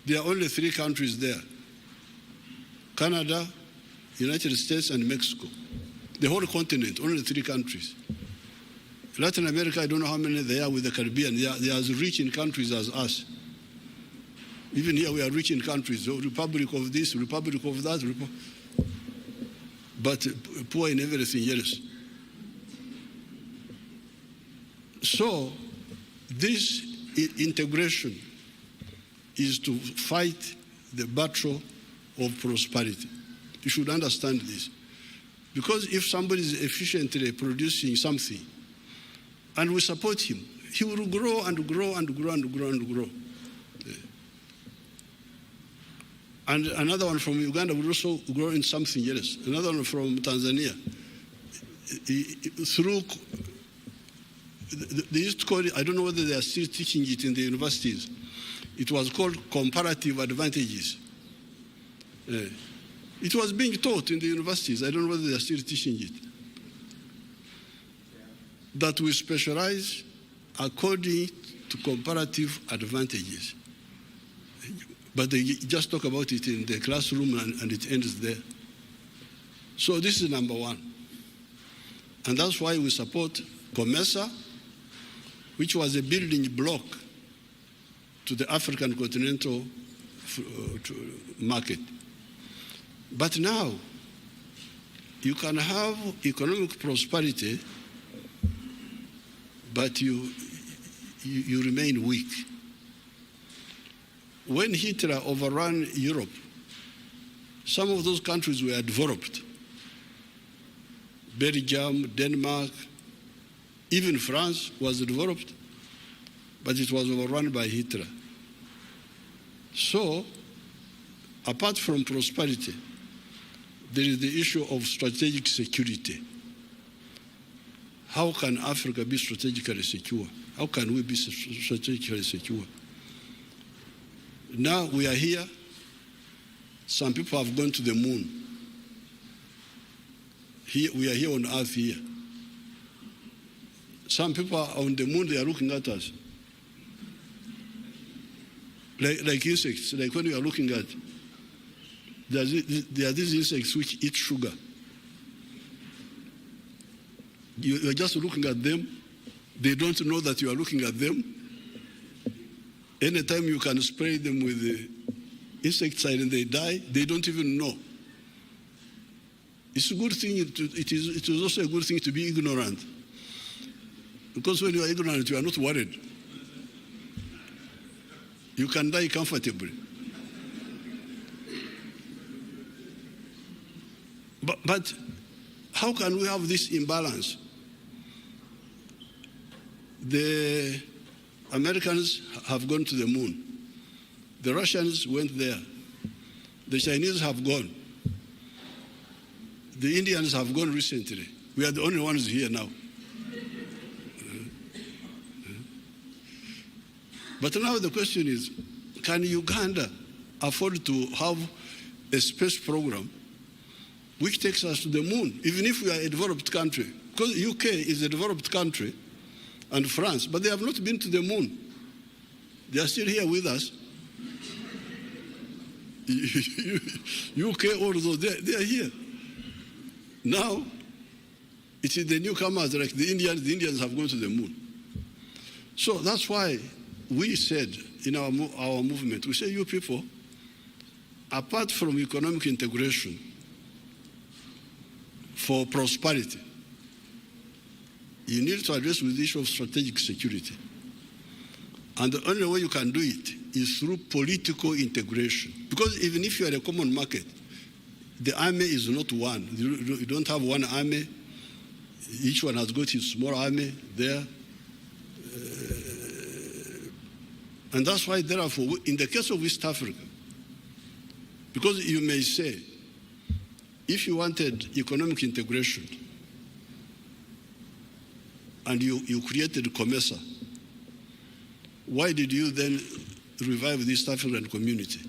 there are only 3 countries there: Canada, United States, and Mexico. The whole continent, only 3 countries. Latin America, I don't know how many there are with the Caribbean. They are as rich in countries as us. Even here, we are rich in countries. So Republic of this, Republic of that, but poor in everything else. So this integration is to fight the battle of prosperity. You should understand this. Because if somebody is efficiently producing something, and we support him, he will grow and grow and grow and grow and grow. And another one from Uganda will also grow in something else. Another one from Tanzania. Through, they used to call it, I don't know whether they are still teaching it in the universities. It was called comparative advantages. It was being taught in the universities. I don't know whether they are still teaching it. That we specialize according to comparative advantages. But they just talk about it in the classroom and it ends there. So this is number 1. And that's why we support COMESA, which was a building block to the African continental market. But now, you can have economic prosperity, but you remain weak. When Hitler overran Europe, some of those countries were developed. Belgium, Denmark, even France was developed, but it was overrun by Hitler. So, apart from prosperity, there is the issue of strategic security. How can Africa be strategically secure? How can we be strategically secure? Now we are here. Some people have gone to the moon. We are here on Earth here. Some people are on the moon, they are looking at us. Like insects, like when we are looking at, there are these insects which eat sugar. You are just looking at them. They don't know that you are looking at them. Anytime you can spray them with the insecticide and they die, they don't even know. It's a good thing. It is also a good thing to be ignorant. Because when you are ignorant, you are not worried. You can die comfortably. But how can we have this imbalance? The Americans have gone to the moon. The Russians went there. The Chinese have gone. The Indians have gone recently. We are the only ones here now. But now the question is, can Uganda afford to have a space program which takes us to the moon, even if we are a developed country? Because UK is a developed country, and France, but they have not been to the moon. They are still here with us. UK also, they are here. Now, it is the newcomers, like the Indians have gone to the moon. So that's why we said in our movement, we say, you people, apart from economic integration for prosperity, you need to address with the issue of strategic security. And the only way you can do it is through political integration. Because even if you are a common market, the army is not one. You don't have one army. Each one has got his small army there. And that's why, therefore, in the case of East Africa, because you may say, if you wanted economic integration and you created COMESA, why did you then revive the East African community?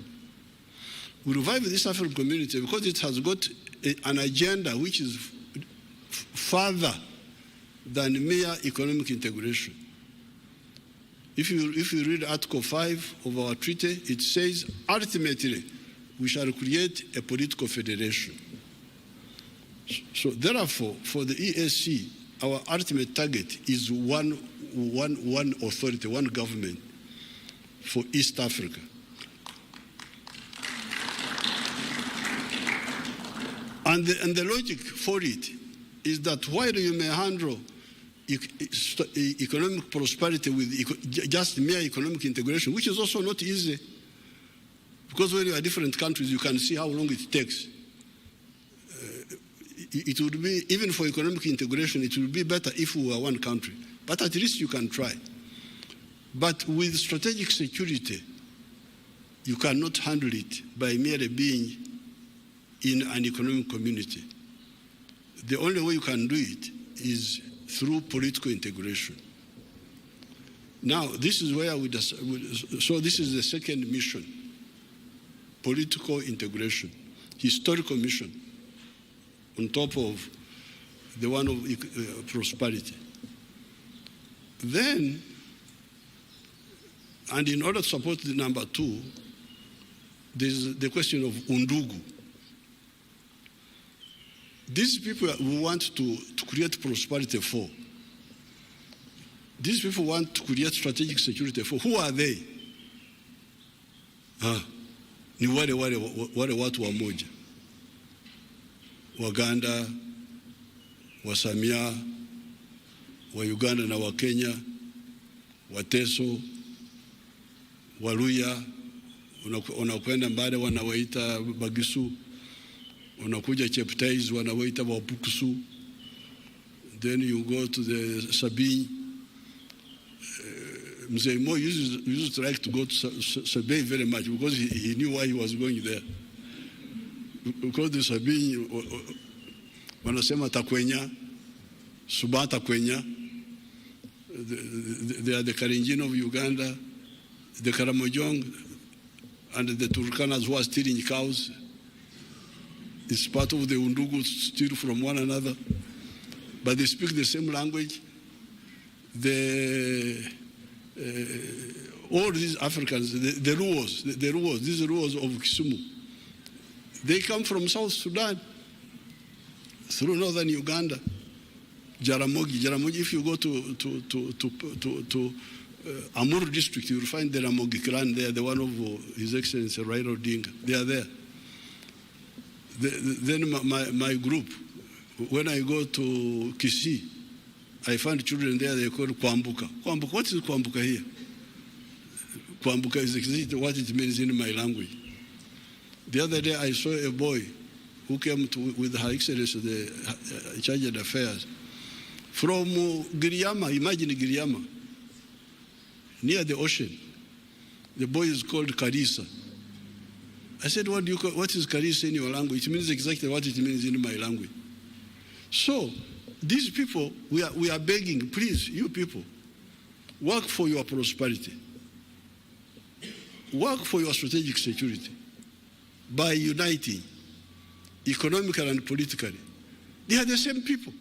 We revived the East African community because it has got an agenda which is further than mere economic integration. If you read Article 5 of our treaty, it says, ultimately, we shall create a political federation. So therefore, for the EAC, our ultimate target is one authority, one government for East Africa. And the logic for it is that while you may handle economic prosperity with just mere economic integration, which is also not easy, because when you are different countries, you can see how long it takes. It would be, even for economic integration, it would be better if we were one country. But at least you can try. But with strategic security, you cannot handle it by merely being in an economic community. The only way you can do it is through political integration. Now, this is where so this is the second mission, political integration, historical mission, on top of the one of prosperity. Then, and in order to support the number two, there's the question of undugu. These people we want to create prosperity for. These people want to create strategic security for. Who are they? Ni wale watu wamoja. Waganda, Wasamia, wa Uganda na wa Kenya, Wateso, Waluya, unakwenda mbale wanawaita Bagisu, unakuja Cheptais wanawaita Wapukusu, then you go to the Sabine. Mzee Mo used to like to go to Sabine very much because he knew why he was going there. Because the Sabine, wanasema Takwenya, Suba Takwenya, they are the Kalenjin of Uganda, the Karamojong, and the Turkanas who are stealing cows. It's part of the Undugu steal from one another. But they speak the same language. All these Africans, the Ruos, these Ruos of Kisumu, they come from South Sudan, through northern Uganda. Jaramogi, if you go to Amur district, you will find the Ramogi clan there, the one of His Excellency Raila Odinga. They are there. Then my group, when I go to Kisii, I find children there, they call Kwambuka. Kwambuka, what is Kwambuka here? Kwambuka is exactly what it means in my language. The other day I saw a boy who came with Her Excellency, the Chargé d'Affaires, from Giriama, imagine Giriama, near the ocean. The boy is called Karisa. I said, what is Karisa in your language? It means exactly what it means in my language. So, these people, we are begging, please, you people, work for your prosperity. Work for your strategic security by uniting economically and politically. They are the same people.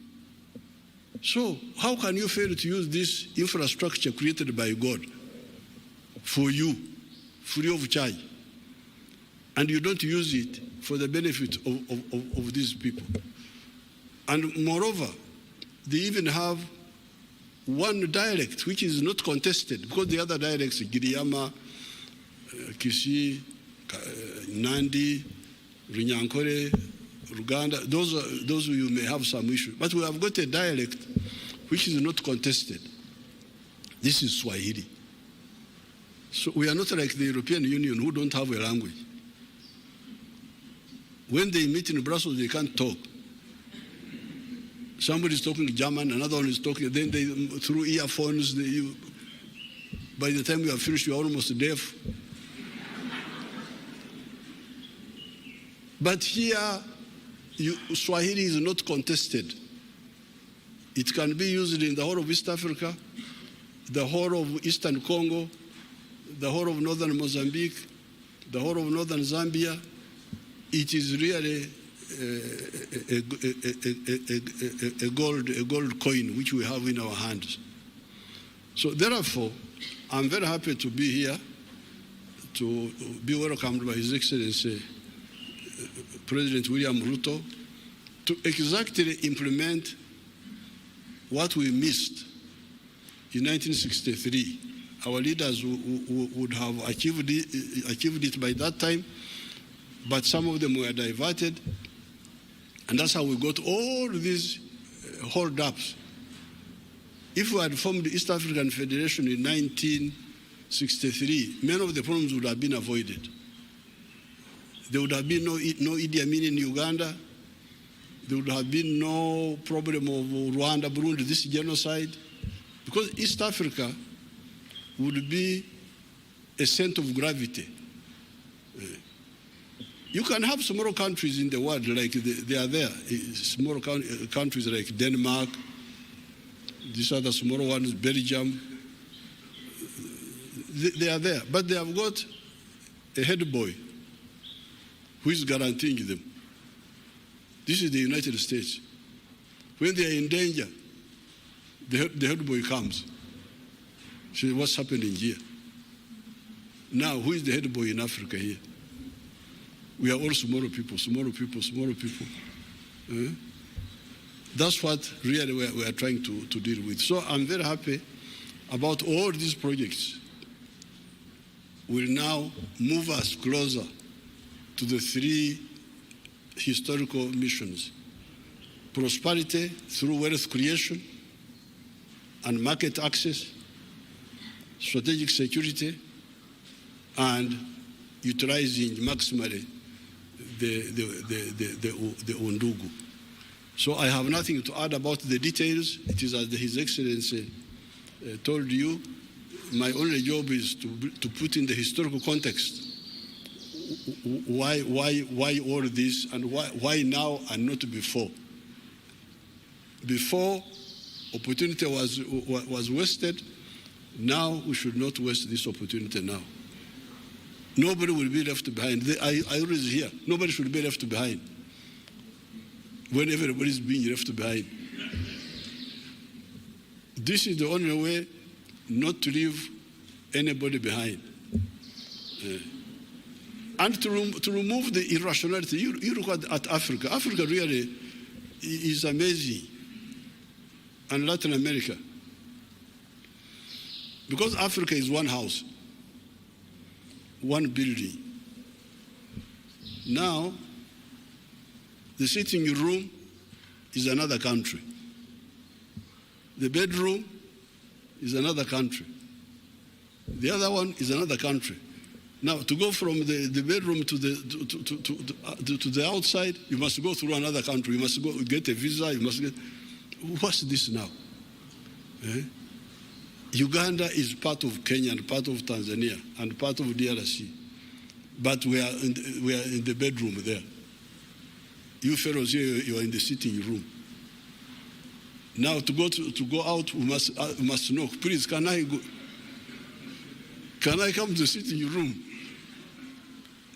So how can you fail to use this infrastructure created by God for you, free of charge, and you don't use it for the benefit of these people? And moreover, they even have one dialect which is not contested, because the other dialects, Giriyama, Kisii, Nandi, Runyankore, Ruganda, those you may have some issue. But we have got a dialect which is not contested. This is Swahili. So we are not like the European Union who don't have a language. When they meet in Brussels, they can't talk. Somebody is talking German, another one is talking, then they, through earphones, by the time you are finished, you are almost deaf. But here, Swahili is not contested. It can be used in the whole of East Africa, the whole of Eastern Congo, the whole of northern Mozambique, the whole of northern Zambia. It is really a gold coin which we have in our hands. So therefore, I'm very happy to be here, to be welcomed by His Excellency President William Ruto, to exactly implement what we missed in 1963. Our leaders would have achieved it by that time, but some of them were diverted, and that's how we got all these hold-ups. If we had formed the East African Federation in 1963, many of the problems would have been avoided. There would have been no Idi Amin in Uganda. There would have been no problem of Rwanda, Burundi, this genocide, because East Africa would be a center of gravity. You can have smaller countries in the world, like they are there, small countries like Denmark, these other smaller ones, Belgium, they are there, but they have got a head boy who is guaranteeing them. This is the United States. When they are in danger, the head boy comes. So what's happening here? Now, who is the head boy in Africa here? We are all smaller people. That's what really we are trying to deal with. So I'm very happy about all these projects. Will now move us closer to the three historical missions: prosperity through wealth creation and market access, strategic security, and utilizing maximally the Undugu. So I have nothing to add about the details. It is as His Excellency told you. My only job is to put in the historical context why all this, and why now and not before. Before, opportunity was wasted. Now we should not waste this opportunity now. Nobody will be left behind. I always hear, nobody should be left behind when everybody is being left behind. This is the only way not to leave anybody behind. And to remove the irrationality. You look at Africa. Africa really is amazing. And Latin America. Because Africa is one house, one building. Now, the sitting room is another country. The bedroom is another country. The other one is another country. Now, to go from the bedroom to the outside, you must go through another country. You must go get a visa. You must get. What's this now? Uganda is part of Kenya and part of Tanzania and part of DRC, but we are in the bedroom there. You fellows here, you are in the sitting room. Now to go out, we must knock. Please, can I go? Can I come to the sitting room?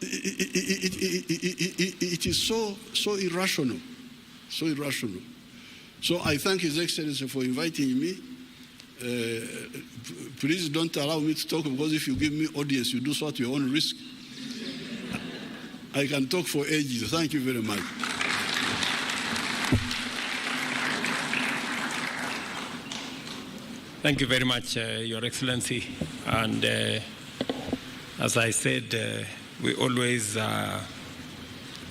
It is so irrational, so irrational. So I thank His Excellency for inviting me. Please don't allow me to talk, because if you give me audience, you do so at your own risk. I can talk for ages. Thank you very much.
Thank you very much, Your Excellency. And as I said, we always are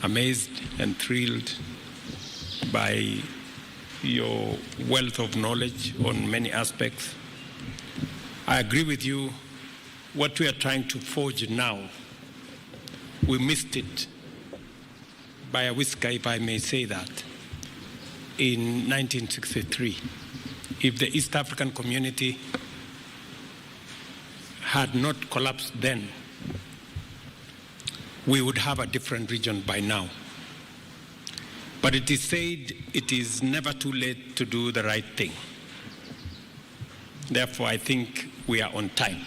amazed and thrilled by your wealth of knowledge on many aspects. I agree with you. What we are trying to forge now, we missed it by a whisker, if I may say that, in 1963. If the East African community had not collapsed then, we would have a different region by now. But it is said it is never too late to do the right thing. Therefore, I think we are on time.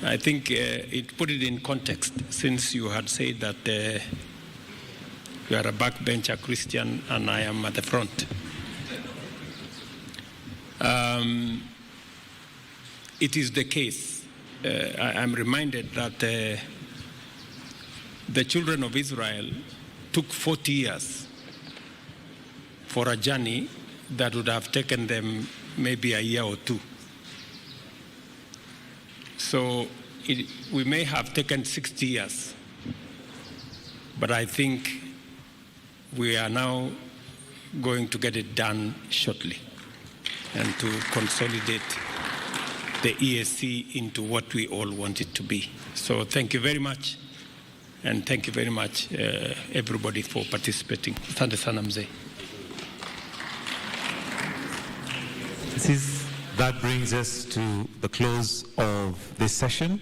I think it put it in context, since you had said that you are a backbencher Christian and I am at the front. It is the case. I'm reminded that the children of Israel took 40 years for a journey that would have taken them maybe a year or two. So we may have taken 60 years, but I think we are now going to get it done shortly and to consolidate the EAC into what we all want it to be. So thank you very much, and thank you very much everybody for participating. Asante sana mzee.
That brings us to the close of this session.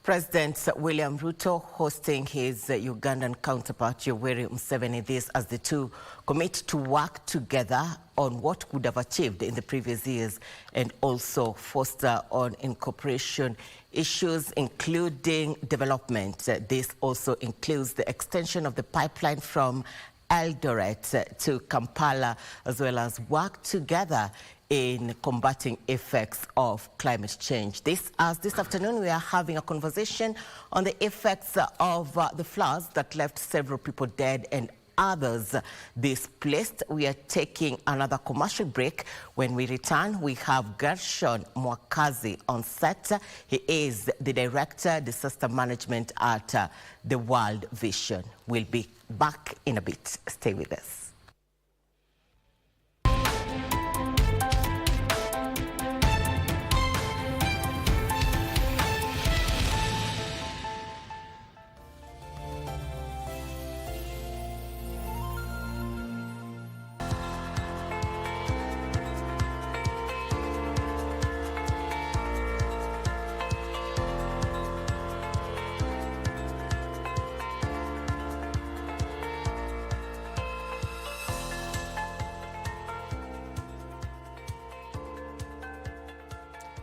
President William Ruto hosting his Ugandan counterpart Yoweri Museveni, this as the two commit to work together on what could have achieved in the previous years and also foster on incorporation issues including development. This also includes the extension of the pipeline from Eldoret to Kampala, as well as work together in combating effects of climate change. This afternoon we are having a conversation on the effects of the floods that left several people dead and others displaced. We are taking another commercial break. When we return, we have Gershon Mwakazi on set. He is the Director, Disaster Management at the World Vision. We'll be back in a bit. Stay with us.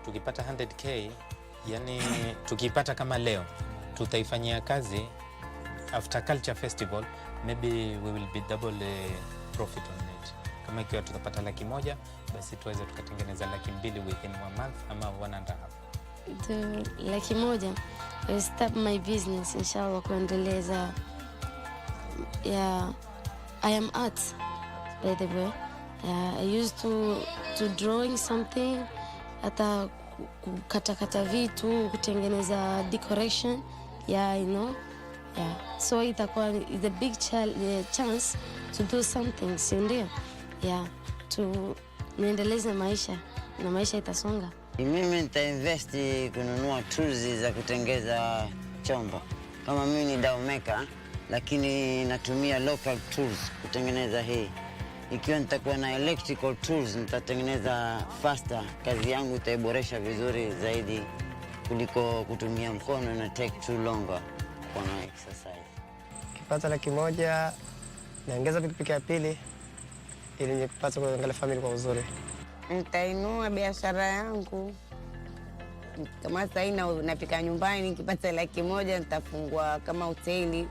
Tukipata 100k, yani tukipata kama leo, tutaifanyia kazi after culture festival, maybe we will be double profit on it. Kama ikiwa tutapata 100,000, basi tuweze tukatengeneza 200,000 within 1 month ama 1.5.
The 100,000, I start my business inshallah kuendeleza. Yeah, I am art, by the way. I used to drawing something, hata kukata vitu, kutengeneza decoration. Yeah, you know. Yeah, so itakuwa is a big chance to do something, si ndio? Yeah, to niendeleze maisha na maisha itasonga.
Mimi nitainvest kununua tools za kutengeza chombo. Kama mimi ni dao maker, lakini natumia local tools kutengeneza hii. Ikiwa nitakuwa na electrical tools, nitatengeneza faster. Kazi yangu itaiboresha vizuri zaidi kuliko kutumia mkono na take too longer kwa exercise.
Kipata 100,000, naongeza pikipiki ya pili ili nipate kuangalia family kwa uzuri.
Nitainua biashara yangu. Kama sasa napika nyumbani, nikipata 100,000 nitafungua kama hoteli.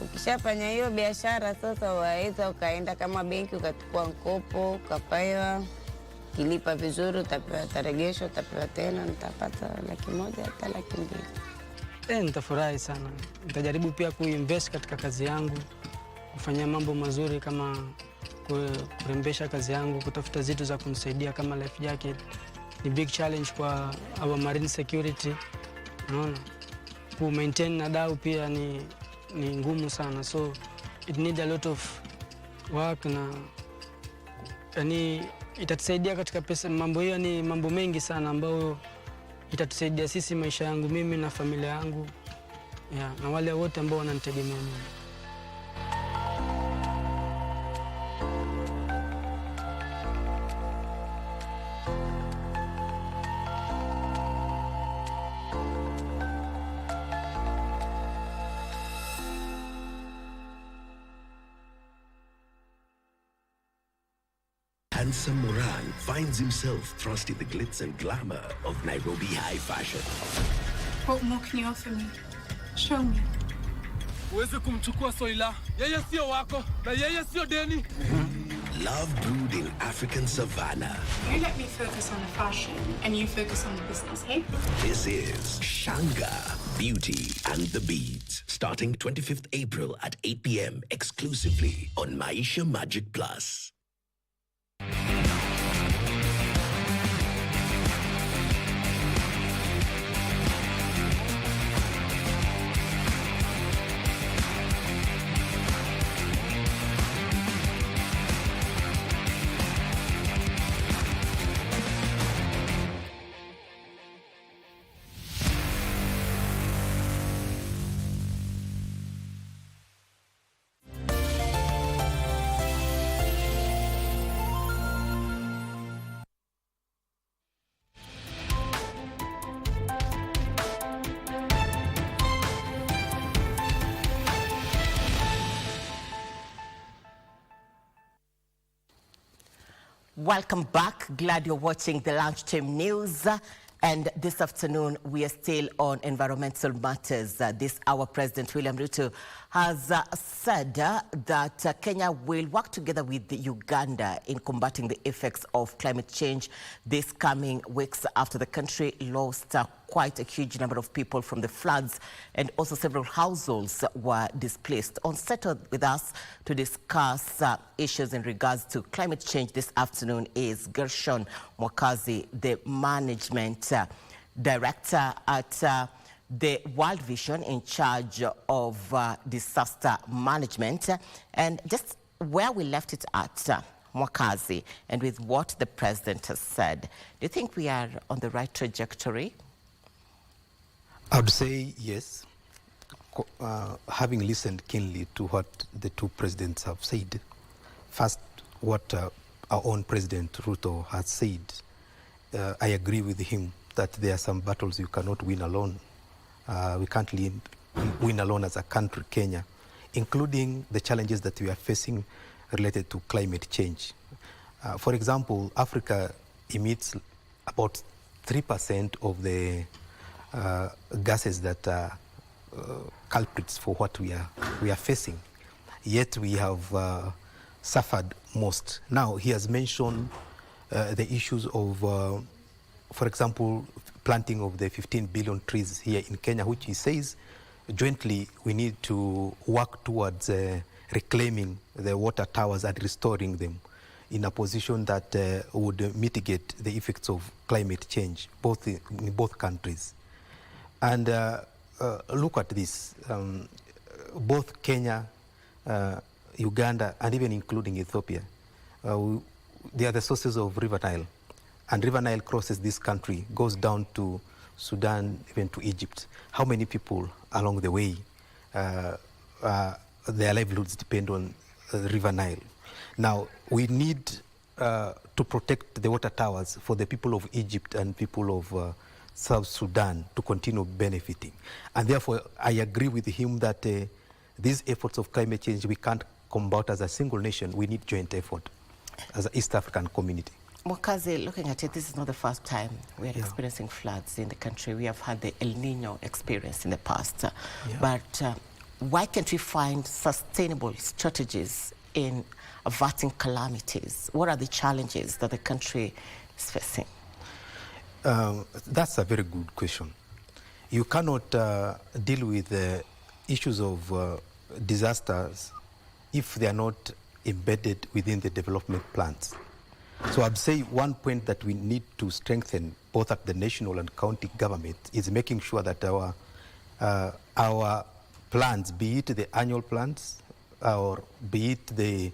Ukishafanya hiyo biashara sasa, waweza ukaenda kama benki ukachukua mkopo, ukapewa, kilipa vizuri, utapewa taregesho, utapewa tena, nitapata 100,000 hata 200,000.
Nitafurahi sana. Nitajaribu pia kuinvest katika kazi yangu, kufanya mambo mazuri kama kurembesha kazi yangu, kutafuta zitu za kunisaidia kama life jacket. Ni big challenge kwa our marine security. Unaona? Ku maintain na dau pia ni ngumu sana, so it need a lot of work na yani itatusaidia katika pesa. Mambo hiyo ni mambo mengi sana ambayo itatusaidia sisi, maisha yangu mimi na familia yangu, na wale wote ambao wananitegemea mimi.
handsome Moran finds himself thrust in the glitz and glamour of Nairobi high fashion.
What more can you offer me? Show me.
Uweze kumchukua Soila. Yeye sio wako na yeye sio deni.
Love brewed in African savannah.
You let me focus on the fashion and you focus on the business, hey?
This is Shanga, Beauty and the Beats. Starting 25th April at 8 p.m. exclusively on Maisha Magic Plus.
Welcome back. Glad you're watching the Lunchtime News. And this afternoon, we are still on environmental matters. This hour, President William Ruto has said that Kenya will work together with Uganda in combating the effects of climate change this coming weeks after the country lost quite a huge number of people from the floods, and also several households were displaced. On set with us to discuss issues in regards to climate change this afternoon is Gershon Mwakazi, the management director at the World Vision in charge of disaster management. And just where we left it at, Mwakazi, and with what the president has said, do you think we are on the right trajectory?
I would say yes. Having listened keenly to what the two presidents have said, first what our own President Ruto has said, I agree with him that there are some battles you cannot win alone. We can't win alone as a country, Kenya, including the challenges that we are facing related to climate change. For example, Africa emits about 3% of the gases that are culprits for what we are facing. Yet we have suffered most. Now, he has mentioned the issues of, for example, planting of the 15 billion trees here in Kenya, which he says jointly we need to work towards reclaiming the water towers and restoring them in a position that would mitigate the effects of climate change, in both countries. And look at this, both Kenya, Uganda, and even including Ethiopia, they are the sources of River Nile. And River Nile crosses this country, goes down to Sudan, even to Egypt. How many people along the way, their livelihoods depend on River Nile? Now, we need to protect the water towers for the people of Egypt and people of South Sudan to continue benefiting. And therefore, I agree with him that these efforts of climate change, we can't combat as a single nation. We need joint effort as an East African community.
Mwakazi, looking at it, this is not the first time we are experiencing floods in the country. We have had the El Nino experience in the past. But why can't we find sustainable strategies in averting calamities? What are the challenges that the country is facing?
That's a very good question. You cannot deal with the issues of disasters if they are not embedded within the development plans. So I'd say one point that we need to strengthen both at the national and county government is making sure that our plans, be it the annual plans or be it the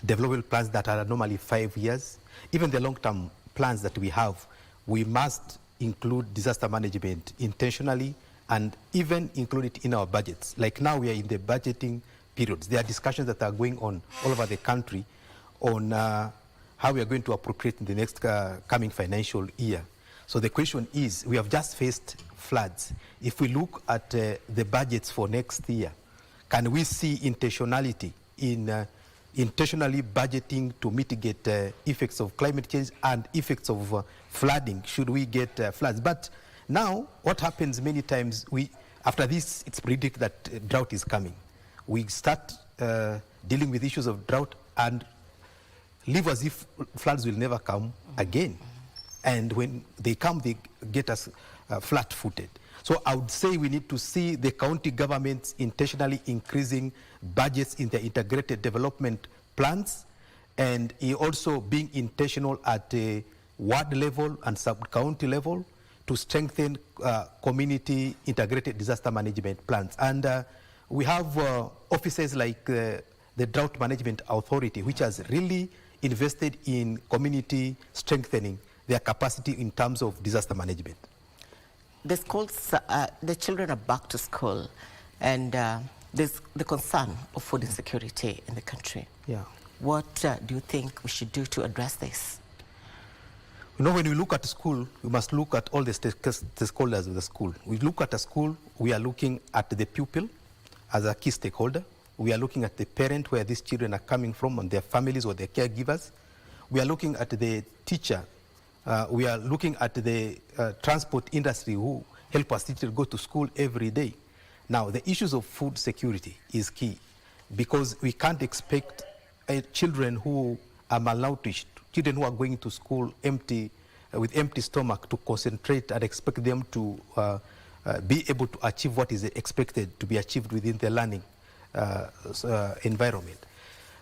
development plans that are normally 5 years, even the long-term plans that we have, we must include disaster management intentionally and even include it in our budgets. Like now we are in the budgeting periods. There are discussions that are going on all over the country on how we are going to appropriate in the next coming financial year. So the question is, we have just faced floods. If we look at the budgets for next year, can we see intentionality in intentionally budgeting to mitigate effects of climate change and effects of flooding should we get floods. But now what happens many times, after this it's predicted that drought is coming. We start dealing with issues of drought and live as if floods will never come again. And when they come, they get us flat-footed. So I would say we need to see the county governments intentionally increasing budgets in their integrated development plans, and also being intentional at a ward level and sub-county level to strengthen community integrated disaster management plans. And we have offices like the Drought Management Authority, which has really invested in community strengthening their capacity in terms of disaster management.
The schools, the children are back to school, and there's the concern of food insecurity in the country.
Yeah.
What do you think we should do to address this?
You know, when we look at school, we must look at all the stakeholders of the school. We look at a school, we are looking at the pupil as a key stakeholder. We are looking at the parent, where these children are coming from, and their families or their caregivers. We are looking at the teacher. We are looking at the transport industry, who help us teachers go to school every day. Now, the issues of food security is key, because we can't expect children who are malnourished, children who are going to school empty, with empty stomach, to concentrate and expect them to be able to achieve what is expected to be achieved within the learning environment.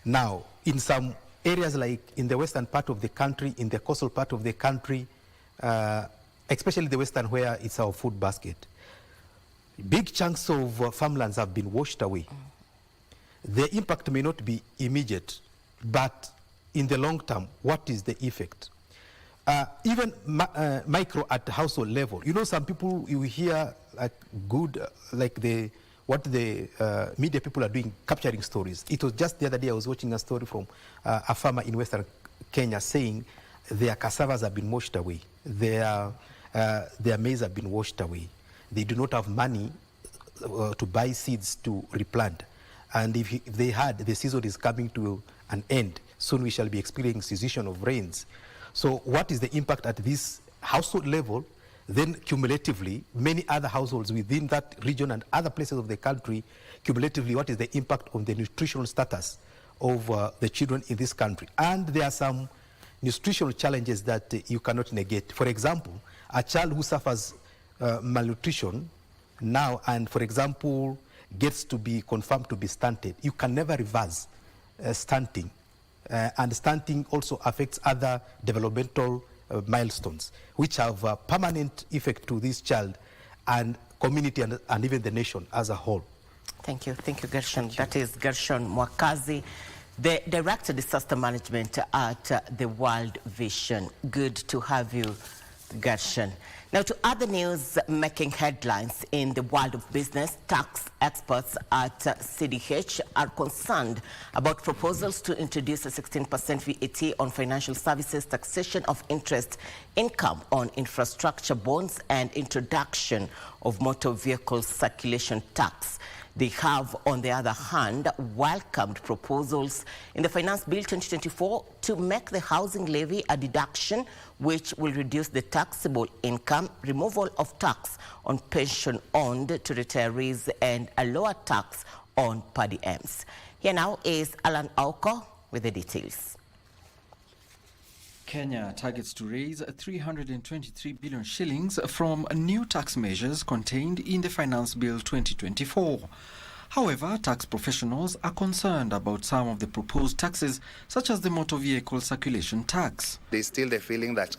Now, in some areas like in the western part of the country, in the coastal part of the country, especially the western, where it's our food basket, big chunks of farmlands have been washed away. The impact may not be immediate, but in the long term, what is the effect? Even micro at household level. You know, some people, you hear like good, like what the media people are doing, capturing stories. It was just the other day I was watching a story from a farmer in Western Kenya saying their cassavas have been washed away, their maize have been washed away. They do not have money to buy seeds to replant. And if they had, the season is coming to an end. Soon we shall be experiencing cessation of rains. So what is the impact at this household level? Then cumulatively, many other households within that region and other places of the country, cumulatively, what is the impact on the nutritional status of the children in this country? And there are some nutritional challenges that you cannot negate. For example, a child who suffers malnutrition now and, for example, gets to be confirmed to be stunted, you can never reverse stunting. And stunting also affects other developmental milestones, which have a permanent effect to this child and community and even the nation as a whole.
Thank you, Gershon. That is Gershon Mwakazi, the Director of Disaster Management at the World Vision. Good to have you, Gershon. Now to other news making headlines in the world of business. Tax experts at CDH are concerned about proposals to introduce a 16% VAT on financial services, taxation of interest income on infrastructure bonds, and introduction of motor vehicle circulation tax. They have, on the other hand, welcomed proposals in the Finance Bill 2024 to make the housing levy a deduction, which will reduce the taxable income, removal of tax on pension owned to retirees, and a lower tax on per diems. Here now is Alan Auko with the details.
Kenya targets to raise 323 billion shillings from new tax measures contained in the Finance Bill 2024. However, tax professionals are concerned about some of the proposed taxes, such as the motor vehicle circulation tax.
There's still the feeling that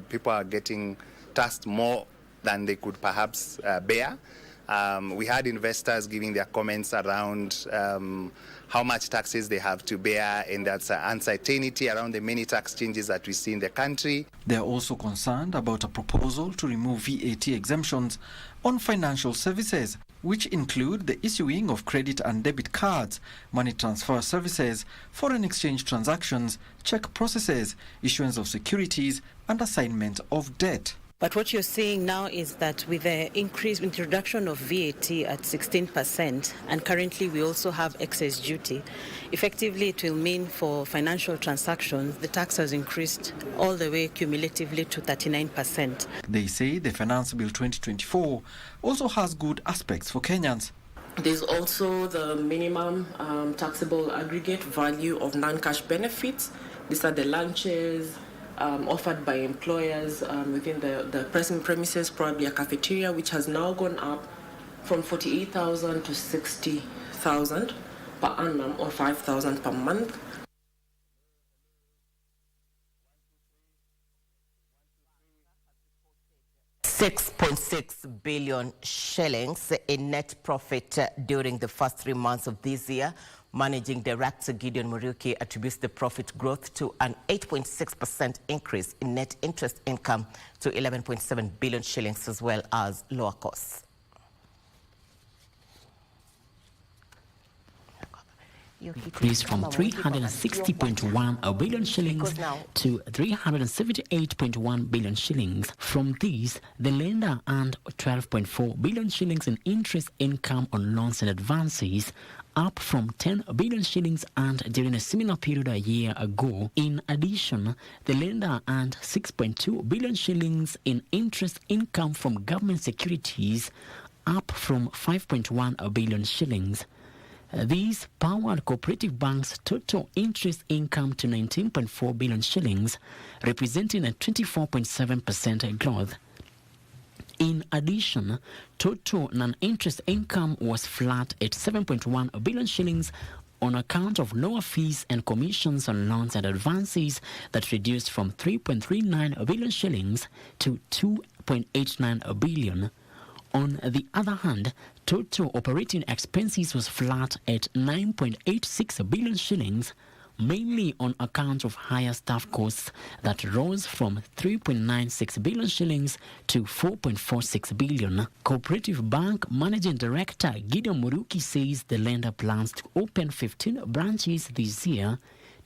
people are getting taxed more than they could perhaps bear. We had investors giving their comments around how much taxes they have to bear, and that's uncertainty around the many tax changes that we see in the country.
They are also concerned about a proposal to remove VAT exemptions on financial services, which include the issuing of credit and debit cards, money transfer services, foreign exchange transactions, check processes, issuance of securities, and assignment of debt.
But what you're seeing now is that with the introduction of VAT at 16%, and currently we also have excess duty, effectively it will mean for financial transactions, the tax has increased all the way cumulatively to 39%.
They say the Finance Bill 2024 also has good aspects for Kenyans.
There's also the minimum taxable aggregate value of non-cash benefits. These are the lunches offered by employers within the present premises, probably a cafeteria, which has now gone up from 48,000 to 60,000 per annum or 5,000 per month.
$6.6 billion shillings in net profit during the first 3 months of this year. Managing Director Gideon Muriuki attributes the profit growth to an 8.6% increase in net interest income to 11.7 billion shillings, as well as lower costs.
Increased from 360.1 billion shillings to 378.1 billion shillings. From these, the lender earned 12.4 billion shillings in interest income on loans and advances, up from 10 billion shillings earned during a similar period a year ago. In addition, the lender earned 6.2 billion shillings in interest income from government securities, up from 5.1 billion shillings. These powered cooperative banks' total interest income to 19.4 billion shillings, representing a 24.7% growth. In addition, total non-interest income was flat at 7.1 billion shillings on account of lower fees and commissions on loans and advances that reduced from 3.39 billion shillings to 2.89 billion. On the other hand, total operating expenses was flat at 9.86 billion shillings, mainly on account of higher staff costs that rose from 3.96 billion shillings to 4.46 billion. Cooperative Bank Managing Director Gideon Muriuki says the lender plans to open 15 branches this year,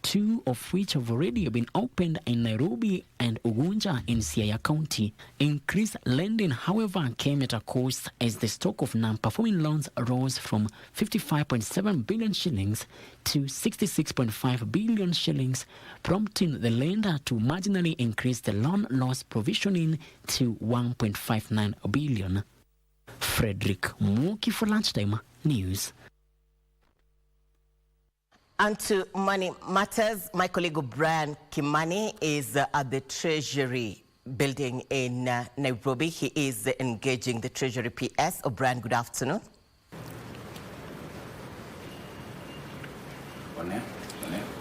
2 of which have already been opened in Nairobi and Ugunja in Siaya County. Increased lending, however, came at a cost as the stock of non-performing loans rose from 55.7 billion shillings to 66.5 billion shillings, prompting the lender to marginally increase the loan loss provisioning to 1.59 billion. Frederick Muki for Lunchtime News.
And to money matters, my colleague Brian Kimani is at the Treasury building in Nairobi. He is engaging the Treasury PS. Brian, good afternoon.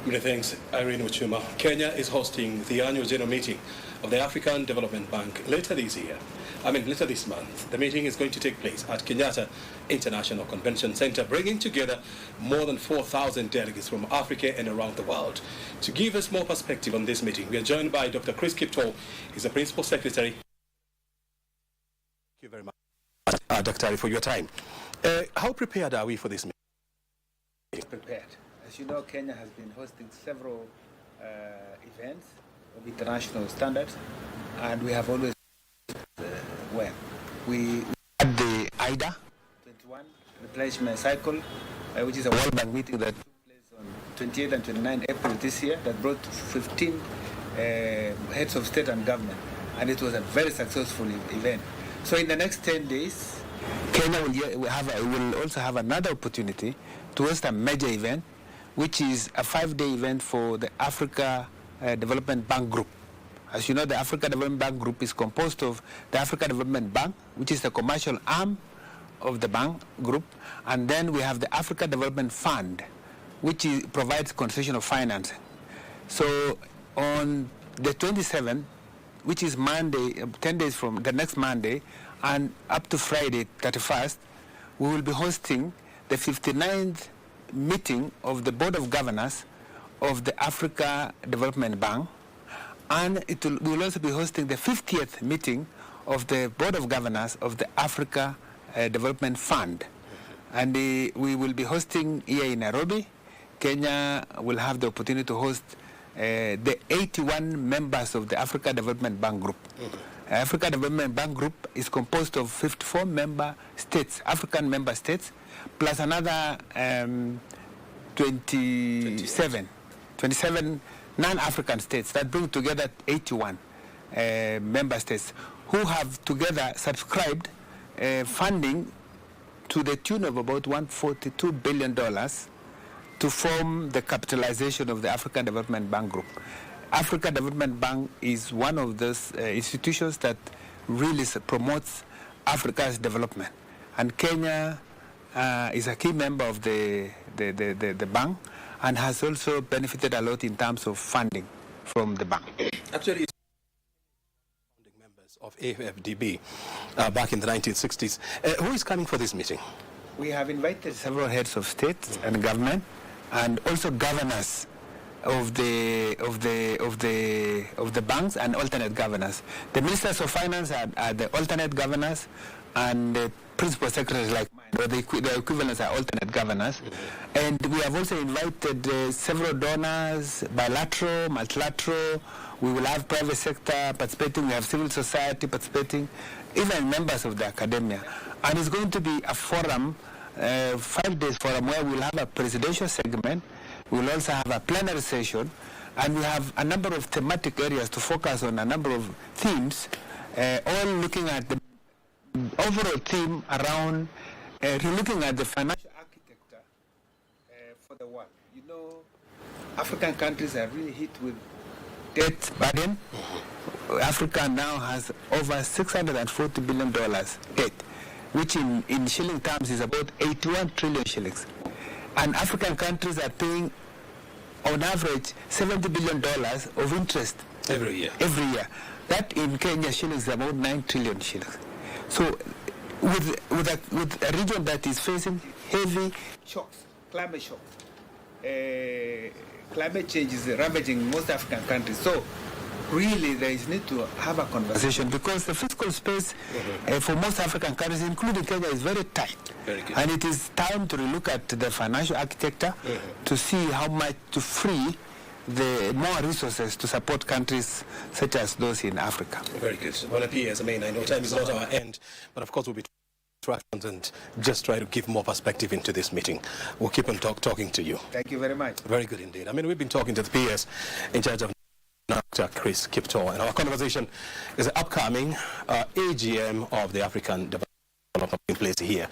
Many thanks, Irene Muchuma. Kenya is hosting the annual general meeting of the African Development Bank later this month. The meeting is going to take place at Kenyatta International Convention Center, bringing together more than 4,000 delegates from Africa and around the world. To give us more perspective on this meeting, we are joined by Dr. Chris Kiptoo. He's the Principal Secretary. Thank you very much, Dr. for your time. How prepared are we for this meeting?
Prepared. As you know, Kenya has been hosting several events of international standards, and we have always we had the IDA 21 replenishment cycle, which is a World Bank meeting that took place on 28 and 29 April this year, that brought 15 heads of state and government, and it was a very successful event. So in the next 10 days, Kenya will also have another opportunity to host a major event, which is a 5-day event for the Africa Development Bank Group. As you know, the Africa Development Bank Group is composed of the Africa Development Bank, which is the commercial arm of the bank group, and then we have the Africa Development Fund, which provides concession of financing. So on the 27th, which is Monday, 10 days from the next Monday, and up to Friday, 31st, we will be hosting the 59th meeting of the Board of Governors of the Africa Development Bank, and we will also be hosting the 50th meeting of the Board of Governors of the Africa Development Fund. And we will be hosting here in Nairobi. Kenya will have the opportunity to host the 81 members of the Africa Development Bank Group. African Development Bank Group is composed of 54 member states, African member states, plus another 27 non-African states that bring together 81 member states who have together subscribed funding to the tune of about $142 billion to form the capitalization of the African Development Bank Group. African Development Bank is one of those institutions that really promotes Africa's development. And Kenya is a key member of the bank and has also benefited a lot in terms of funding from the bank.
Actually, founding members of AFDB back in the 1960s. Who is coming for this meeting?
We have invited several heads of state and government, and also governors of the banks and alternate governors. The ministers of finance are the alternate governors, and the principal secretaries like mine, or the equivalents are alternate governors. And we have also invited several donors, bilateral, multilateral. We will have private sector participating. We have civil society participating, even members of the academia. And it's going to be a forum, 5 days forum, where we'll have a presidential segment. We'll also have a plenary session, and we have a number of thematic areas to focus on, a number of themes, all looking at the overall theme around looking at the financial architecture for the world. You know, African countries are really hit with debt burden. Africa now has over $640 billion debt, which in shilling terms is about 81 trillion shillings. And African countries are paying, on average, $70 billion of interest
every year.
That in Kenya shillings is about 9 trillion shillings. So with a region that is facing heavy shocks, climate shocks, climate change is ravaging most African countries. So really there is need to have a conversation, because the fiscal space for most African countries, including Kenya, is very tight.
Very good.
And it is time to relook at the financial architecture to see how much to free the more resources to support countries such as those in Africa.
Very good. Well, PS, I mean, I know time is not our end, but of course we'll be and just try to give more perspective into this meeting. We'll keep on talking to you.
Thank you very much.
Very good indeed. I mean, we've been talking to the PS in charge of Dr. Chris Kipto, and our conversation is the upcoming AGM of the African Development place here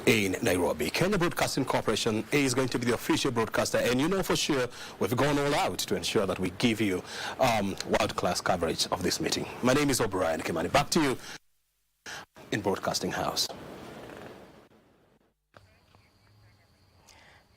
in Nairobi. Kenya Broadcasting Corporation is going to be the official broadcaster, and you know for sure we've gone all out to ensure that we give you world-class coverage of this meeting. My name is O'Brien Kimani. Back to you in Broadcasting House.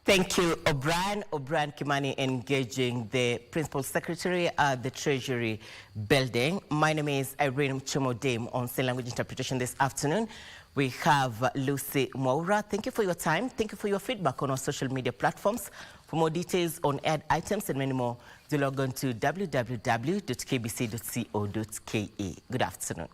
Thank you, O'Brien. O'Brien Kimani engaging the Principal Secretary at the Treasury Building. My name is Irene Muchuma on Sign Language Interpretation this afternoon. We have Lucy Moura. Thank you for your time. Thank you for your feedback on our social media platforms. For more details on ad items and many more, do log on to www.kbc.co.ke. Good afternoon.